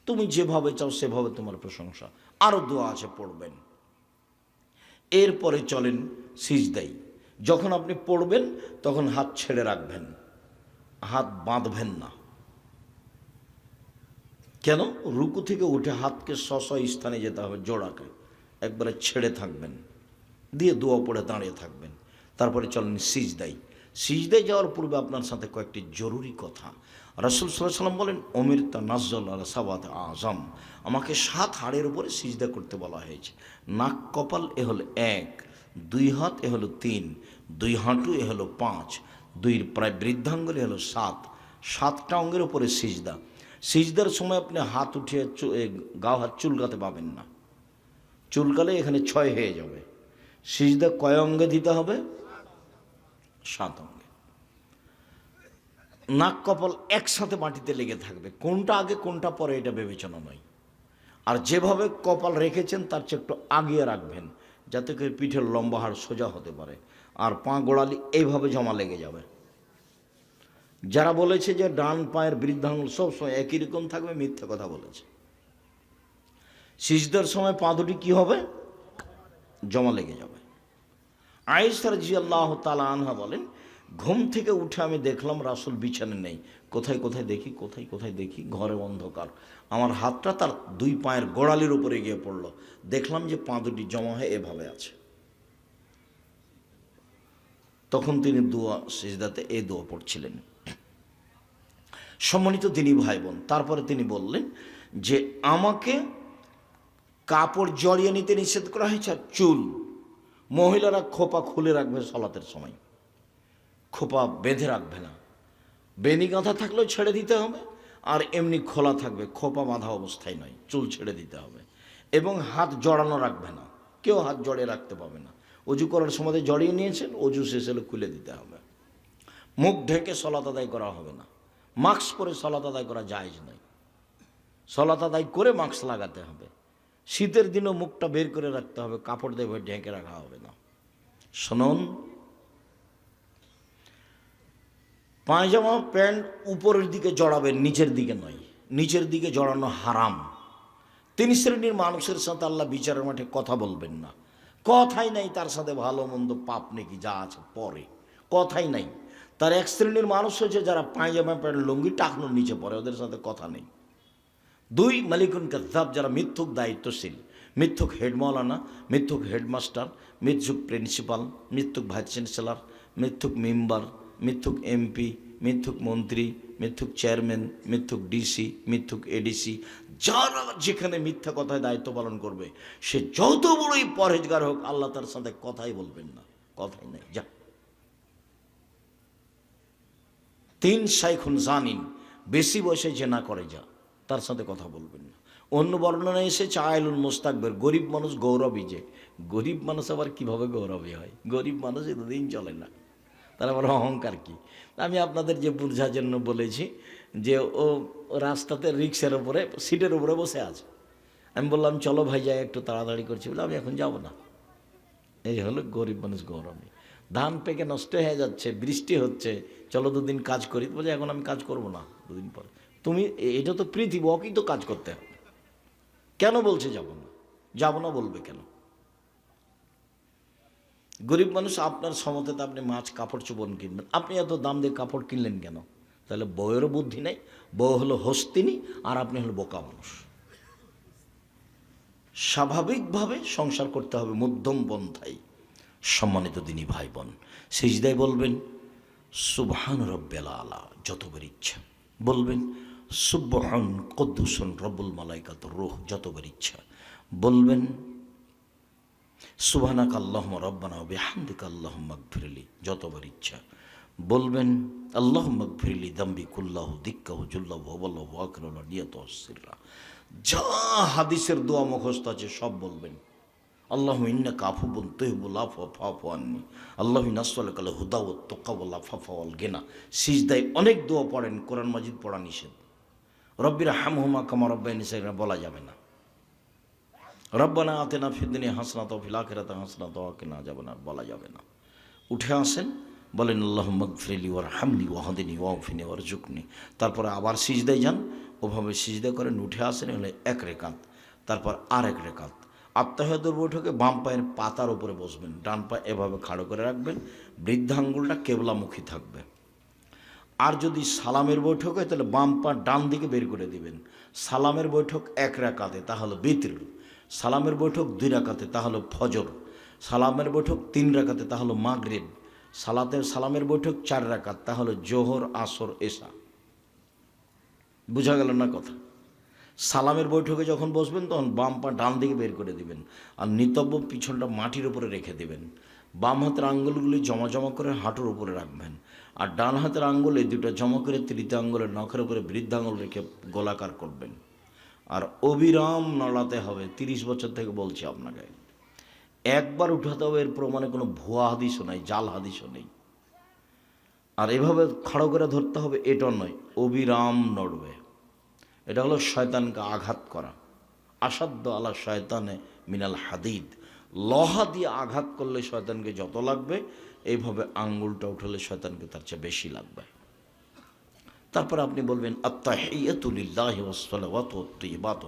তুমি যেভাবে চাও সেভাবে তোমার প্রশংসা। আরও দোয়া আছে, পড়বেন। এরপরে চলেন সিজদাই। যখন আপনি পড়বেন তখন হাত ছেড়ে রাখবেন, হাত বাঁধবেন না। কেন? রুকু থেকে উঠে হাতকে স্ব স্থানে যেতে হবে, জোড়াকে একবারে ছেড়ে থাকবেন, দিয়ে দোয়া পড়ে দাঁড়িয়ে থাকবেন। তারপরে চলেন সিজদাই। সিজদাই যাওয়ার পূর্বে আপনার সাথে কয়েকটি জরুরি কথা। রাসূল সাল্লাল্লাহু আলাইহি ওয়াসাল্লাম বলেন, ওমির তানাজ্জাল আলা সাবাত আযম, আমাকে 7 হাড়ের উপরে সিজদা করতে বলা হয়েছে। নাক কপাল এ হলো 1, 2 হাত এ হলো 3, 2 হাঁটু এ হলো 5, 2 প্রায় বৃদ্ধাঙ্গুল এ হলো 7, 7টা অঙ্গের উপরে সিজদা। সিজদার সময় আপনি হাত উঠিয়ে গাও হাত চুলকাতে পাবেন না, চুলকালে এখানে 6 হয়ে যাবে। সিজদা কয় অঙ্গে দিতে হবে? 7 অঙ্গে। নাক কপাল একসাথে মাটিতে লেগে থাকবে, কোনটা আগে কোনটা পরে এটা বিবেচনা নয়। আর যেভাবে কপাল রেখেছেন তার চেয়ে একটু আগিয়ে রাখবেন, যাতে করে পিঠের লম্বা হাড় সোজা হতে পারে, আর পা গোড়ালি এইভাবে জমা লেগে যাবে। যারা বলেছে যে ডান পায়ের বৃদ্ধাঙ্গুল সবসময় একই রকম থাকবে, মিথ্যা কথা বলেছে। সিজদার সময় পা দুটি কী হবে? জমা লেগে যাবে। আয়েশা রাদিয়াল্লাহু তাআলা আনহা বলেন, ঘুম থেকে উঠে আমি দেখলাম রাসূল বিছানে নেই। কোথায় কোথায় দেখি, কোথায় কোথায় দেখি, ঘরে অন্ধকার। আমার হাতটা তার 2 পায়ের গোড়ালির উপরে গিয়ে পড়লো, দেখলাম যে পা দুটি জমা হয়ে এভাবে আছে। তখন তিনি দোয়া, সিজদাতে এই দোয়া পড়ছিলেন। সম্মানিত দিনী ভাই বোন, তারপরে তিনি বললেন যে আমাকে কাপড় জড়িয়ে নিতে নিষেধ করা হয়েছে। আর চুল, মহিলারা খোপা খুলে রাখবে সালাতের সময়, খোপা বেঁধে রাখবে না। বেনি গাঁথা থাকলেও ছেড়ে দিতে হবে, আর এমনি খোলা থাকবে, খোপা বাঁধা অবস্থায় নয়, চুল ছেড়ে দিতে হবে। এবং হাত জড়ানো রাখবে না, কেউ হাত জড়িয়ে রাখতে পাবে না। অজু করার সময় জড়িয়ে নিয়েছেন, অজু শেষ হলে খুলে দিতে হবে। মুখ ঢেকে সালাত আদায় করা হবে না, মাস্ক পরে সালাত আদায় করা জায়েজ নয়। সালাত আদায় করে মাস্ক লাগাতে হবে। শীতের দিনও মুখটা বের করে রাখতে হবে, কাপড় দিয়ে ঢেকে রাখা হবে না। শুনুন, পায়জামা প্যান্ট উপরের দিকে জড়াবেন, নিচের দিকে নয়। নিচের দিকে জড়ানো হারাম। 3 শ্রেণীর মানুষের সাথে আল্লাহ বিচারের মাঠে কথা বলবেন না। কথাই নাই তার সাথে ভালো মন্দ পাপ নাকি যা আছে পরে, কথাই নাই। তার 1 শ্রেণীর মানুষ হচ্ছে যারা পায়জামা প্যান্ট লুঙ্গি টাকনোর নিচে পড়ে, ওদের সাথে কথা নেই। 2 মালিকুন কাযযাব, যারা মিথ্যুক দায়িত্বশীল, মিথ্যুক হেডমাওলানা, মিথ্যুক হেডমাস্টার, মিথ্যুক প্রিন্সিপাল, মিথ্যুক ভাইস চ্যান্সেলর, মিথ্যুক মেম্বার, মিথ্যুক এমপি, মিথ্যুক মন্ত্রী, মিথ্যুক চেয়ারম্যান, মিথ্যুক ডিসি, মিথ্যুক এডিসি। যারা যেখানে মিথ্যা কথায় দায়িত্ব পালন করবে, সে যত বড়ই পরহেজগার হোক, আল্লাহ তার সাথে কথাই বলবেন না, কথাই নাই। যা 3 শাইখুন জানিন, বেশি বয়সে জেনা করে, যা তার সাথে কথা বলবেন না। অন্য বর্ণনা এসেছে আয়লুল মুস্তাকবির, গরিব মানুষ গৌরবী। যে গরিব মানুষ আবার কিভাবে গৌরবী হয়? গরিব মানুষ এতদিন চলে না, তার আবার অহংকার কি? আমি আপনাদের যে বুঝার জন্য বলেছি যে ও রাস্তাতে রিক্সার উপরে সিটের উপরে বসে আছে। আমি বললাম চলো ভাই যাই, একটু তাড়াতাড়ি করছি, বলে আমি এখন যাব না। এই হলো গরিব মানুষ গৌরবী। ধান পেকে নষ্ট হয়ে যাচ্ছে, বৃষ্টি হচ্ছে, চলো 2 দিন কাজ করি। বলছে এখন আমি কাজ করব না, 2 দিন পর। তুমি, এটা তো পৃথিবী, ওকেই তো কাজ করতে হবে। কেন বলছে যাব না? যাব না বলবে কেন? গরিব মানুষ আপনার সমতেতে আপনি মাছ, কাপড় চোপড় কিনবেন, আপনি এত দাম দিয়ে কাপড় কিনলেন কেন? তাহলে বউয়েরও বুদ্ধি নেই, বউ হলো হস্তিনী, আর আপনি হলো বোকা মানুষ। স্বাভাবিকভাবে সংসার করতে হবে মধ্যম পন্থায়। সম্মানিত দিনী ভাই বোন, সিজদায় বলবেন সুবহান রব্বিল আলা, যতবার ইচ্ছা বলবেন। সুবহান কুদ্দুসুন রব্বুল মালাইকাতুর রূহ, যতবার ইচ্ছা বলবেন। সুবহানাকা আল্লাহুম্মা রাব্বানা ওয়া বিহামদিকা আল্লাহুম্মা ইগফিরলি, যতবার ইচ্ছা বলবেন। আল্লাহুম্মা ইগফিরলি যামবি কুল্লাহু দিক্কাহু জুল্লাহু ওয়া ওয়াল্লাহু আকরাহু নিয়াতু সিররা। যা হাদিসের দোয়া মুখস্থ আছে সব বলবেন। আল্লাহুম্মা ইন্নাকা আফুবুন তুহিব্বুল আফওয়া ফাআফু আন্নি, আল্লাহুম্মা নাসআলুকা আল হুদা ওয়াত তুকা ওয়াল আফাফা ওয়াল গিনা। সিজদায় অনেক দোয়া পড়েন, কোরআন মাজিদ পড়া নিষেধ। রব্বির হামহুমা কামা রাব্বায়ানি সাগীরা বলা যাবে না। রব্বানা আতিনা ফিদ দুনিয়া হাসানাতাও ওয়া ফিল আখিরাতি হাসানাতাও ওয়া কিনা আযাবান্নার বলা যাবে না। উঠে আসেন, বলেন আল্লাহুম্মা গফিরলি ওয়ারহামনি ওয়াহদিনি ওয়াফিনি ওয়ারজুকনি। তারপরে আবার সিজদায় যান, ওভাবে সিজদা করেন, উঠে আসেন, হলে এক রেকাত, তারপর আর এক রেকাত। আত্তাহিয়াতুর বৈঠকে বাম পায়ের পাতার উপরে বসবেন, ডান পা এভাবে খাড়ো করে রাখবেন, বৃদ্ধাঙ্গুলটা কেবলামুখী থাকবে। আর যদি সালামের বৈঠক হয় তাহলে বাম পা ডান দিকে বের করে দিবেন। সালামের বৈঠক এক রাকাতে, তা হলো বিতর। সালামের বৈঠক 2 রাকাতে, তা হলো ফজর। সালামের বৈঠক 3 রাকাতে, তা হলো মাগরিব। সালামের বৈঠক 4 রাকাত, তা হলো জোহর, আসর, এশা। বুঝা গেল না কথা? সালামের বৈঠকে যখন বসবেন তখন বাম পা ডান দিকে বের করে দিবেন, আর নিতব্য পিছনটা মাটির উপরে রেখে দিবেন। বাম হাতের আঙ্গুলগুলি জমা জমা করে হাঁটুর উপরে রাখবেন, আর ডান হাতের আঙ্গুলে 2টা জমা করে তৃতীয় আঙ্গুলের নখের উপরে বৃদ্ধাঙ্গুল রেখে গোলাকার করবেন। আর অবিরাম নড়াতে হবে। 30 বছর থেকে বলছি আপনাকে, একবার উঠাতে হবে। এর প্রমাণে কোনো ভুয়া হাদিসও নাই, জাল হাদিসও নেই। আর এভাবে খাড়ো করে ধরতে হবে, এটা নয়, অবিরাম নড়বে। এটা হলো শয়তানকে আঘাত করা। আসাদ্দ আলা শয়তানে মিনাল হাদিদ, লোহা দিয়ে আঘাত করলে শয়তানকে যত লাগবে, এইভাবে আঙ্গুলটা উঠালে শয়তানকে তার চেয়ে বেশি লাগবে। তারপর আপনি বলবেন আত্তাহিয়াতু লিল্লাহি ওয়াস সালাওয়াতু ওয়াত তাইয়্যিবাতু,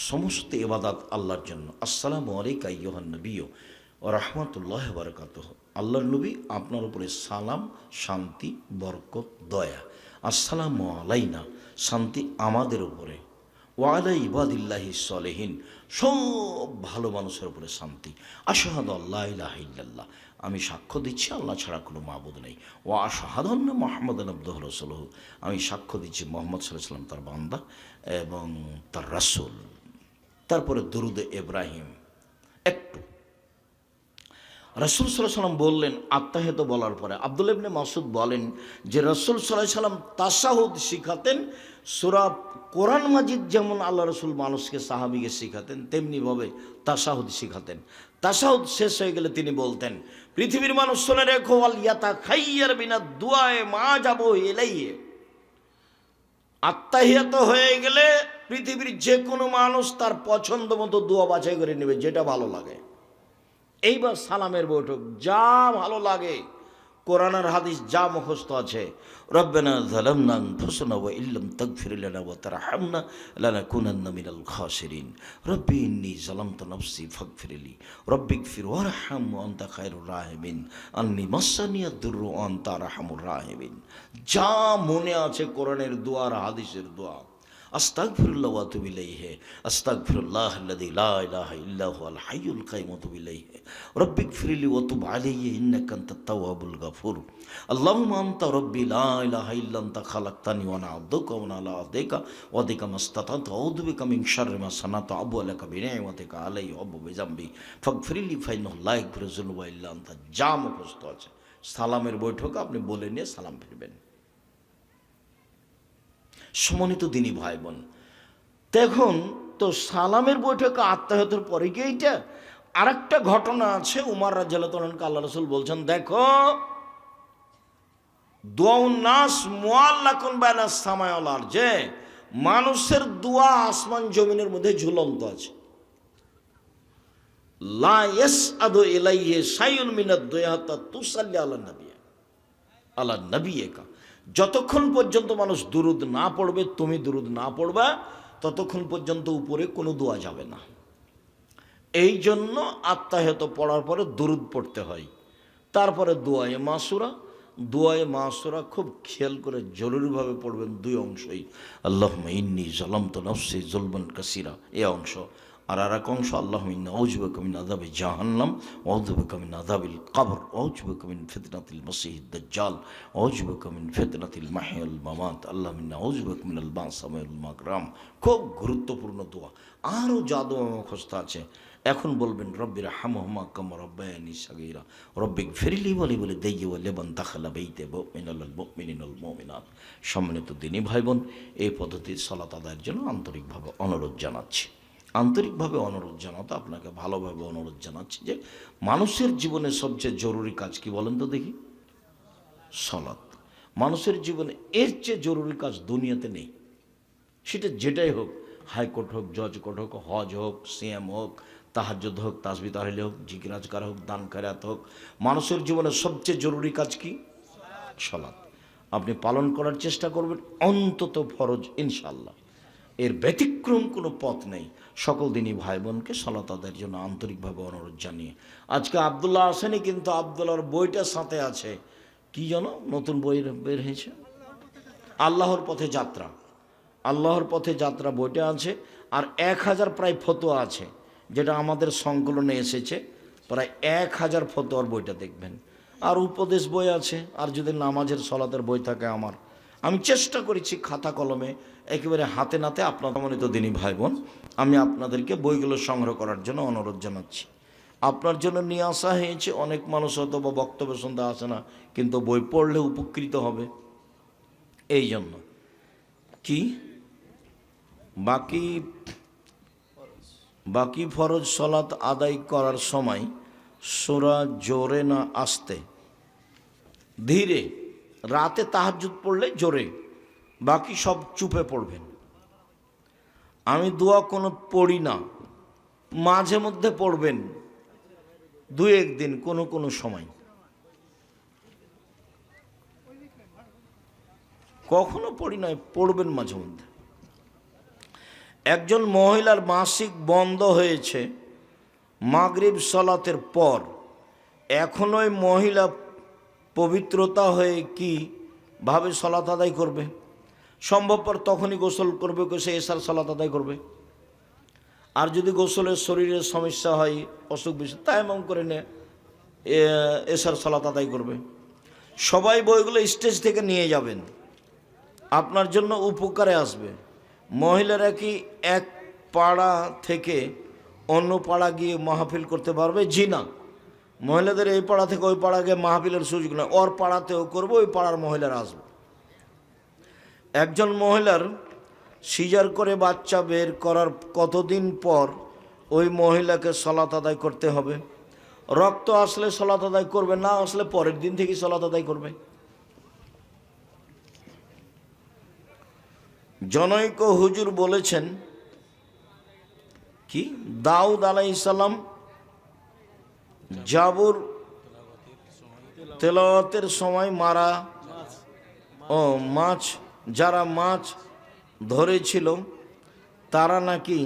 সমস্ত ইবাদত আল্লাহর জন্য। আসসালামু আলাইকা আইয়ুহান নবিয়্যু ওয়া রাহমাতুল্লাহি ওয়া বারাকাতুহু, আল্লাহর নবী আপনার উপরে সালাম, শান্তি, বরকত, দয়া। আসসালামু আলাইনা, শান্তি আমাদের উপরে, ওয়া আলা ইবাদিল্লাহিস সলিহিন, সব ভালো মানুষের উপরে শান্তি। আশহাদু আল্লা ইলাহা ইল্লাল্লাহ, আমি সাক্ষ্য দিচ্ছি আল্লাহ ছাড়া কোনো মাবুদ নেই। ওয়া আশহাদু আন্না মুহাম্মাদান আবদুহু ওয়া রাসূলুহু, আমি সাক্ষ্য দিচ্ছি মুহাম্মদ সাল্লাল্লাহু আলাইহি ওয়াসাল্লাম তার বান্দা এবং তার রাসূল। তারপরে দুরুদে ইব্রাহিম। একটু রাসূল সাল্লাল্লাহু আলাইহি ওয়াসাল্লাম বললেন আত্তাহিয়াত বলার পরে, আব্দুল্লাহ ইবনে মাসউদ বলেন যে রাসূল সাল্লাল্লাহু আলাইহি ওয়াসাল্লাম তাশাহুদ শিখাতেন। সূরা কোরআন মাজিদ যেমন আল্লাহ রাসূল মানুষকে, সাহাবীকে শিখাতেন, তেমনিভাবে তাশাহুদ শিখাতেন। তাশাহুদ শেষ হয়ে গেলে তিনি বলতেন, পৃথিবীর মানুষ শুনে রেখো, ওয়াল ইয়াতাখাইয়ার বিনাদ দুআয়ে মা যাবো ইলাইহি, আত্তাহিয়াত হয়ে গেলে পৃথিবীর যে কোনো মানুষ তার পছন্দ মতো দোয়া বাছাই করে নেবে, যেটা ভালো লাগে। এইবার সালামের বৈঠক, যা ভালো লাগে, কোরআন আর হাদিস যা মুখস্থ আছে, রব্বানা যালামনা আনফুসানা ওয়া ইল্লাম তাগফির লানা ওয়া তারহামনা লানাকুনান্না মিনাল খাসিরিন, রব্বি ইন্নী যালামতু নাফসি ফাগফিরলি রব্বিগফির ওয়ারহাম ওয়া আনতা খায়রুর রাহিমিন আন্নী মাসানিয়াদ দুররু ওয়া আনতা আরহামুর রাহিমিন। যা মনে আছে কোরআনের দোয়া আর হাদিসের দোয়া, আস্তাগফিরুল্লাহ ওয়া আতুবু ইলাইহি, আস্তাগফিরুল্লাহাল্লাযী লা ইলাহা ইল্লা হুয়াল হাইয়ুল কাইয়্যুম ওয়া আতুবু ইলাইহি, রব্বিগফিরলি ওয়া তুব আলাইহি ইন্নাকা আনতাত তাওয়াবুল গাফুর, আল্লাহুম্মা আনতা রাব্বি লা ইলাহা ইল্লা আনতা খালাকতানি ওয়া আনা আবদুকা ওয়া আনা আলা আহদিকা ওয়া আদিকা মাসতাতাতু আউযু বিকা মিন শাররি মা সানাতু আবু লাকা বিনি'মাতিকা আলাইহি ওয়া আবু বিযামবি ফাগফিরলি ফাইন্নাহু লা ইয়াগফিরু যুনুবা ইল্লা আনতা। যা মুখস্থ আছে সালামের বৈঠকে আপনি বলে নিয়ে সালাম ফিরবেন। সম্মানিত দিনী ভাই বোন, দেখুন তো সালামের বৈঠকে আত্তাহিয়াতের পরে কি এইটা? আরেকটা ঘটনা আছে। উমর রাদিয়াল্লাহু তাআলা আনহু, আল্লাহ রাসূল বলছেন, দেখো দুআউন নাস মুআল্লাকুন বাইনাস সামাই ওয়াল আরদ, যে মানুষের দোয়া আসমান জমিনের মধ্যে ঝুলন্ত আছে। লা ইয়াসআদু ইলাইহি শাইউন মিনাদ দুআ হাত্তা তুসাল্লি আলা নবিয়িকা, যতক্ষণ পর্যন্ত মানুষ দুরুদ না পড়বে, তুমি দুরুদ না পড়বা, ততক্ষণ পর্যন্ত উপরে কোনো দোয়া যাবে না। এই জন্য আত্তাহিয়াত পড়ার পরে দুরুদ পড়তে হয়। তারপরে দোয়ায়ে মাসুরা। দোয়ায়ে মাসুরা খুব খেয়াল করে জরুরিভাবে পড়বেন, 2 অংশই। আল্লাহুম্মা ইন্নী যালামতু নাফসি যুলমান কাসীরা, এই অংশ। আর এক অংশ, আল্লাহুম্মা ইন্নী আউযু বিকা মিন আযাবি জাহান্নাম ওয়া আউযু বিকা মিন আযাবিল কবর ওয়া আউযু বিকা মিন ফিতনাতিল মাসীহিদ দাজ্জাল ওয়া আউযু বিকা মিন ফিতনাতিল মাহইয়া ওয়াল মামাত, আল্লাহুম্মা ইন্নী আউযু বিকা মিনাল বা'সা ওয়াল মাগরাম। খুব গুরুত্বপূর্ণ দোয়া। আরও যা দোয়া মুখস্থ আছে। এখন বলবেন রব্বির হামহুমা কামা রাব্বায়ানি সাগীরা, রব্বিগফিরলি ওয়া লিওয়ালিদাইয়া ওয়া লিমান দাখালা বাইতা মিনাল মুমিনিনা ওয়াল মুমিনাত। সম্মানিত দিনী ভাই বোন, এই পদ্ধতির সালাত আদায়ের জন্য আন্তরিকভাবে অনুরোধ জানাচ্ছি। আন্তরিকভাবে অনুরোধ জানাতো, আপনাকে ভালোভাবে অনুরোধ জানাচ্ছি যে মানুষের জীবনে সবচেয়ে জরুরি কাজ কি বলেন তো দেখি? সালাত। মানুষের জীবনে এর চেয়ে জরুরি কাজ দুনিয়াতে নেই। সেটা যেটাই হোক, হাইকোর্ট হোক, জজ কোর্ট হোক, হজ হোক, সিএম হোক, তাহাজ্জুদ হোক, তাসবিহ তাহলিল হোক, জিকির আজকার হোক, দান খয়রাত হোক, মানুষের জীবনে সবচেয়ে জরুরি কাজ কি? সালাত। আপনি পালন করার চেষ্টা করবেন, অন্তত ফরজ ইনশাআল্লাহ। এর ব্যতিক্রম কোনো পথ নেই। সকল দিনই ভাই বোনকে সালাত আদায়ের জন্য আন্তরিকভাবে অনুরোধ জানিয়ে আজকে আবদুল্লাহ আসেনি, কিন্তু আবদুল্লাহর বইটার সাথে আছে কি যেন নতুন বই বের হয়েছে, আল্লাহর পথে যাত্রা। আল্লাহর পথে যাত্রা বইটা আছে, আর 1000 প্রায় ফতোয়া আছে, যেটা আমাদের সংকলনে এসেছে। প্রায় 1000 ফতোয়ার বইটা দেখবেন। আর উপদেশ বই আছে, আর যদি নামাজের সলাতের বই থাকে আমার, আমি চেষ্টা করেছি খাতা কলমে একেবারে হাতে নাতে আপনার সম্মানিত দিনী ভাই বোন, আমি আপনাদেরকে বইগুলো সংগ্রহ করার জন্য অনুরোধ জানাচ্ছি। আপনার জন্য নিয়ে আসা হয়েছে। অনেক মানুষ হয়তো বা বক্তব্য শুনতে আসে না, কিন্তু বই পড়লে উপকৃত হবে। এই জন্য কি বাকি ফরজ সলাত আদায় করার সময় সূরা জোরে না আস্তে ধীরে, রাতে তাহাজ্জুদ পড়লে জোরে, বাকি সব চুপে পড়বেন। আমি দোয়া কোনো পড়ি না, মাঝে মধ্যে পড়বেন, 2-1 দিন কোনো সময়, কখনো পড়ি না, পড়বেন মাঝে মধ্যে। একজন মহিলার মাসিক বন্ধ হয়েছে মাগরিব সালাতের পর, এখন ওই মহিলা পবিত্রতা হয়ে কি ভাবে সালাত আদায় করবে? সম্ভবপর তখনই গোসল করবে, সে এশার সালাত আদায় করবে। আর যদি গোসলের শরীরের সমস্যা হয়, অসুখ বিসুখ, তায়াম্মুম করে নে এশার সালাত আদায় করবে। সবাই বইগুলো স্টেজ থেকে নিয়ে যাবেন, আপনার জন্য উপকারে আসবে। মহিলারা কি এক পাড়া থেকে অন্য পাড়া গিয়ে মাহফিল করতে পারবে? জি না। মহিলাদের এই পাড়া থেকে ওই পাড়া গিয়ে মাহফিলের সুযোগ নয়, ওর পাড়াতেও করবো, ওই পাড়ার মহিলারা আসবে। একজন মহিলার সিজার করে বাচ্চা বের করার কতদিন পর ওই মহিলাকে সালাত আদায় করতে হবে? রক্ত আসলে সালাত আদায় করবে, না আসলে পরের দিন থেকে সালাত আদায় করবে। জনৈক হুজুর বলেছেন কি দাউদ আলাইহিস সালাম জাবুর তেলাওয়াতের সময় যারা মাছ ধরেছিল তারা নাকি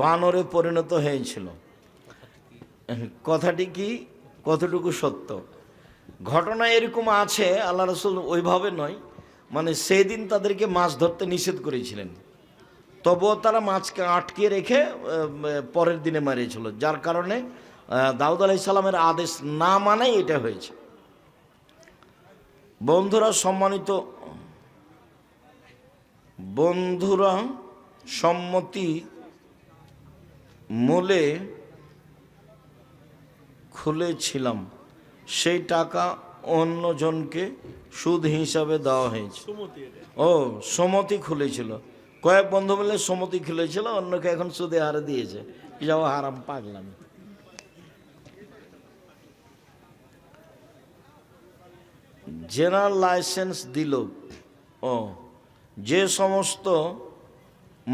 বানরে পরিণত হয়েছিল। কথাটি কি কতটুকু সত্য? ঘটনা এরকম আছে, আল্লাহ রাসূল ওইভাবে নয়, মানে সেদিন তাদেরকে মাছ ধরতে নিষেধ করেছিলেন, তবুও তারা মাছকে আটকে রেখে পরের দিনে মারিয়েছিল, যার কারণে দাউদ আলাইহিস সালামের আদেশ না মানাই এটা হয়েছে। বন্ধুরা সম্মতি মূলে খুলেছিলাম, সেই টাকা অন্যজনকে সুদ হিসাবে দেওয়া হয়েছে। সমতি খুলেছিল, কয়েক বন্ধু মিলে সমতি খুলেছিল, অন্যকে এখন সুদে হারে দিয়েছে। যাও হারাম পাগলামি। জেনারেল লাইসেন্স দিল, যে সমস্ত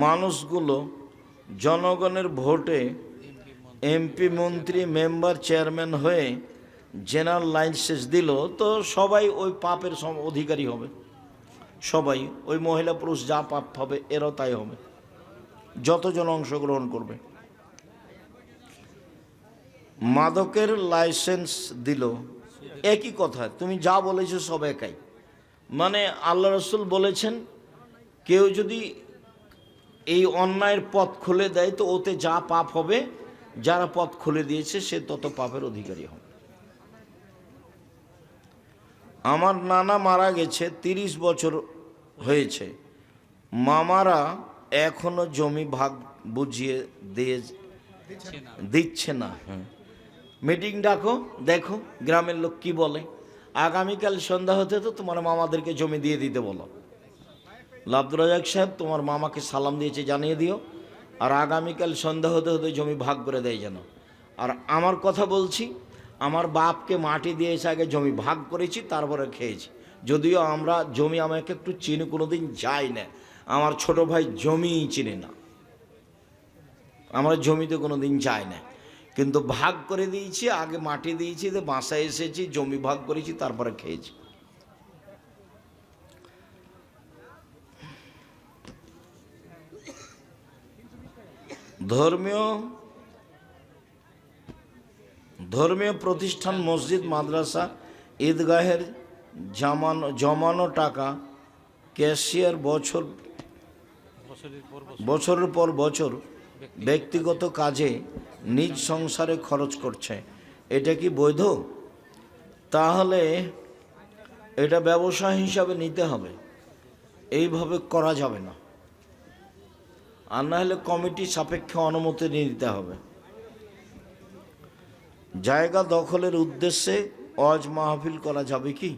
মানুষগুলো জনগণের ভোটে এমপি, মন্ত্রী, মেম্বার, চেয়ারম্যান হয়ে জেনারেল লাইসেন্স দিল, তো সবাই ওই পাপের অধিকারী হবে। সবাই, ওই মহিলা পুরুষ যা পাপ হবে এরাও তাই হবে, যতজন অংশগ্রহণ করবে। মাদকের লাইসেন্স দিল, একই কথা, তুমি যা বলেছো সব একাই। মানে আল্লাহ রাসূল বলেছেন, কেউ যদি এই অন্যায়ের পথ খুলে দেয় তো ওতে যা পাপ হবে, যারা পথ খুলে দিয়েছে সে তত পাপের অধিকারী হবে। আমার নানা মারা গেছে, 30 বছর হয়েছে, মামারা এখনো জমি ভাগ বুঝিয়ে দিচ্ছে না। মিটিং ডাকো, দেখো গ্রামের লোক কি বলে। আগামীকাল সন্ধ্যা হতে তো তোমার মামাদেরকে জমি দিয়ে দিতে বলো। আব্দুর রাজ্জাক সাহেব তোমার মামাকে সালাম দিয়েছে জানিয়ে দিও, আর আগামীকাল সন্ধ্যা হতে হতে জমি ভাগ করে দেয় যেন। আর আমার কথা বলছি, আমার বাপকে মাটি দিয়েছে, আগে জমি ভাগ করেছি, তারপরে খেয়েছি। যদিও আমরা জমি আমাকে একটু চিনি, কোনোদিন যাই না, আমার ছোট ভাই জমিই চিনি না, আমরা জমিতে কোনোদিন যাই না, কিন্তু ভাগ করে দিয়েছি, আগে মাটি দিয়েছি, বাসায় এসেছি, জমি ভাগ করেছি, তারপরে খেয়েছি। ধর্মীয় প্রতিষ্ঠান, মসজিদ, মাদ্রাসা, ঈদগাহের জমানো টাকা ক্যাশিয়ার বছরের পর বছর ব্যক্তিগত কাজে নিজ সংসারে খরচ করছে, এটা কি বৈধ? তাহলে এটা ব্যবসা হিসাবে নিতে হবে, এইভাবে করা যাবে না। আর না হলে কমিটি সাপেক্ষে অনুমতি নিতে হবে। জায়গা দখলের উদ্দেশ্যে ওয়াজ মাহফিল করা যাবে কি?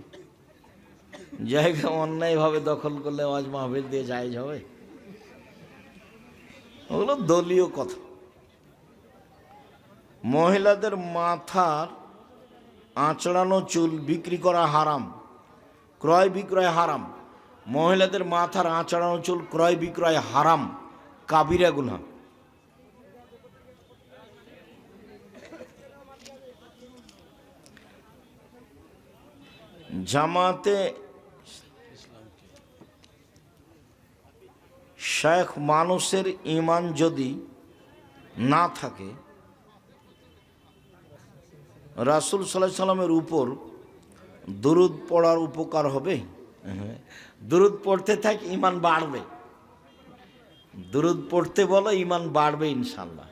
জায়গা অন্যায়ভাবে দখল করলে ওয়াজ মাহফিল দিয়ে জায়েজ হবে? ওগুলো দলীয় কথা। মহিলাদের মাথার আঁচড়ানো চুল বিক্রি করা হারাম, ক্রয় বিক্রয় হারাম। মহিলাদের মাথার আঁচড়ানো চুল ক্রয় বিক্রয় হারাম, কাবিরা গুনাহ। জামাতে শেখ মানুষের ঈমান যদি না থাকে, রাসূল সাল্লাল্লাহু আলাইহি সাল্লামের উপর দুরূদ পড়ার উপকার হবে? দুরূদ পড়তে থাক, ঈমান বাড়বে। দুরূদ পড়তে বলো, ঈমান বাড়বে ইনশাআল্লাহ।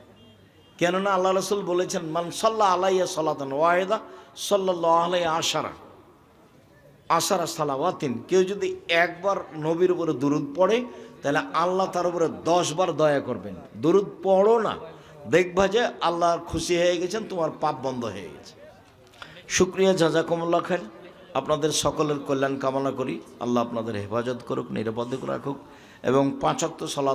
কেননা আল্লাহ রাসূল বলেছেন, মান সাল্লা আলাইয়া সালাতান ওয়াহিদা সাল্লাল্লাহু আলাইহি আশারা সালাওয়াতিন, কেউ যদি একবার নবীর উপরে দুরূদ পড়ে, তাহলে আল্লাহ তার উপরে 10 বার দয়া করবেন। দুরূদ পড়ো না, দেখবা যে আল্লাহ খুশি হয়ে গেছেন, তোমার পাপ বন্ধ হয়ে গেছে। শুকরিয়া, জাযাকুমুল্লাহ খাইর। আপনাদের সকলের কল্যাণ কামনা করি। আল্লাহ আপনাদের হেফাজত করুক, নিরাপদে রাখুক এবং 5 ওয়াক্ত সালাত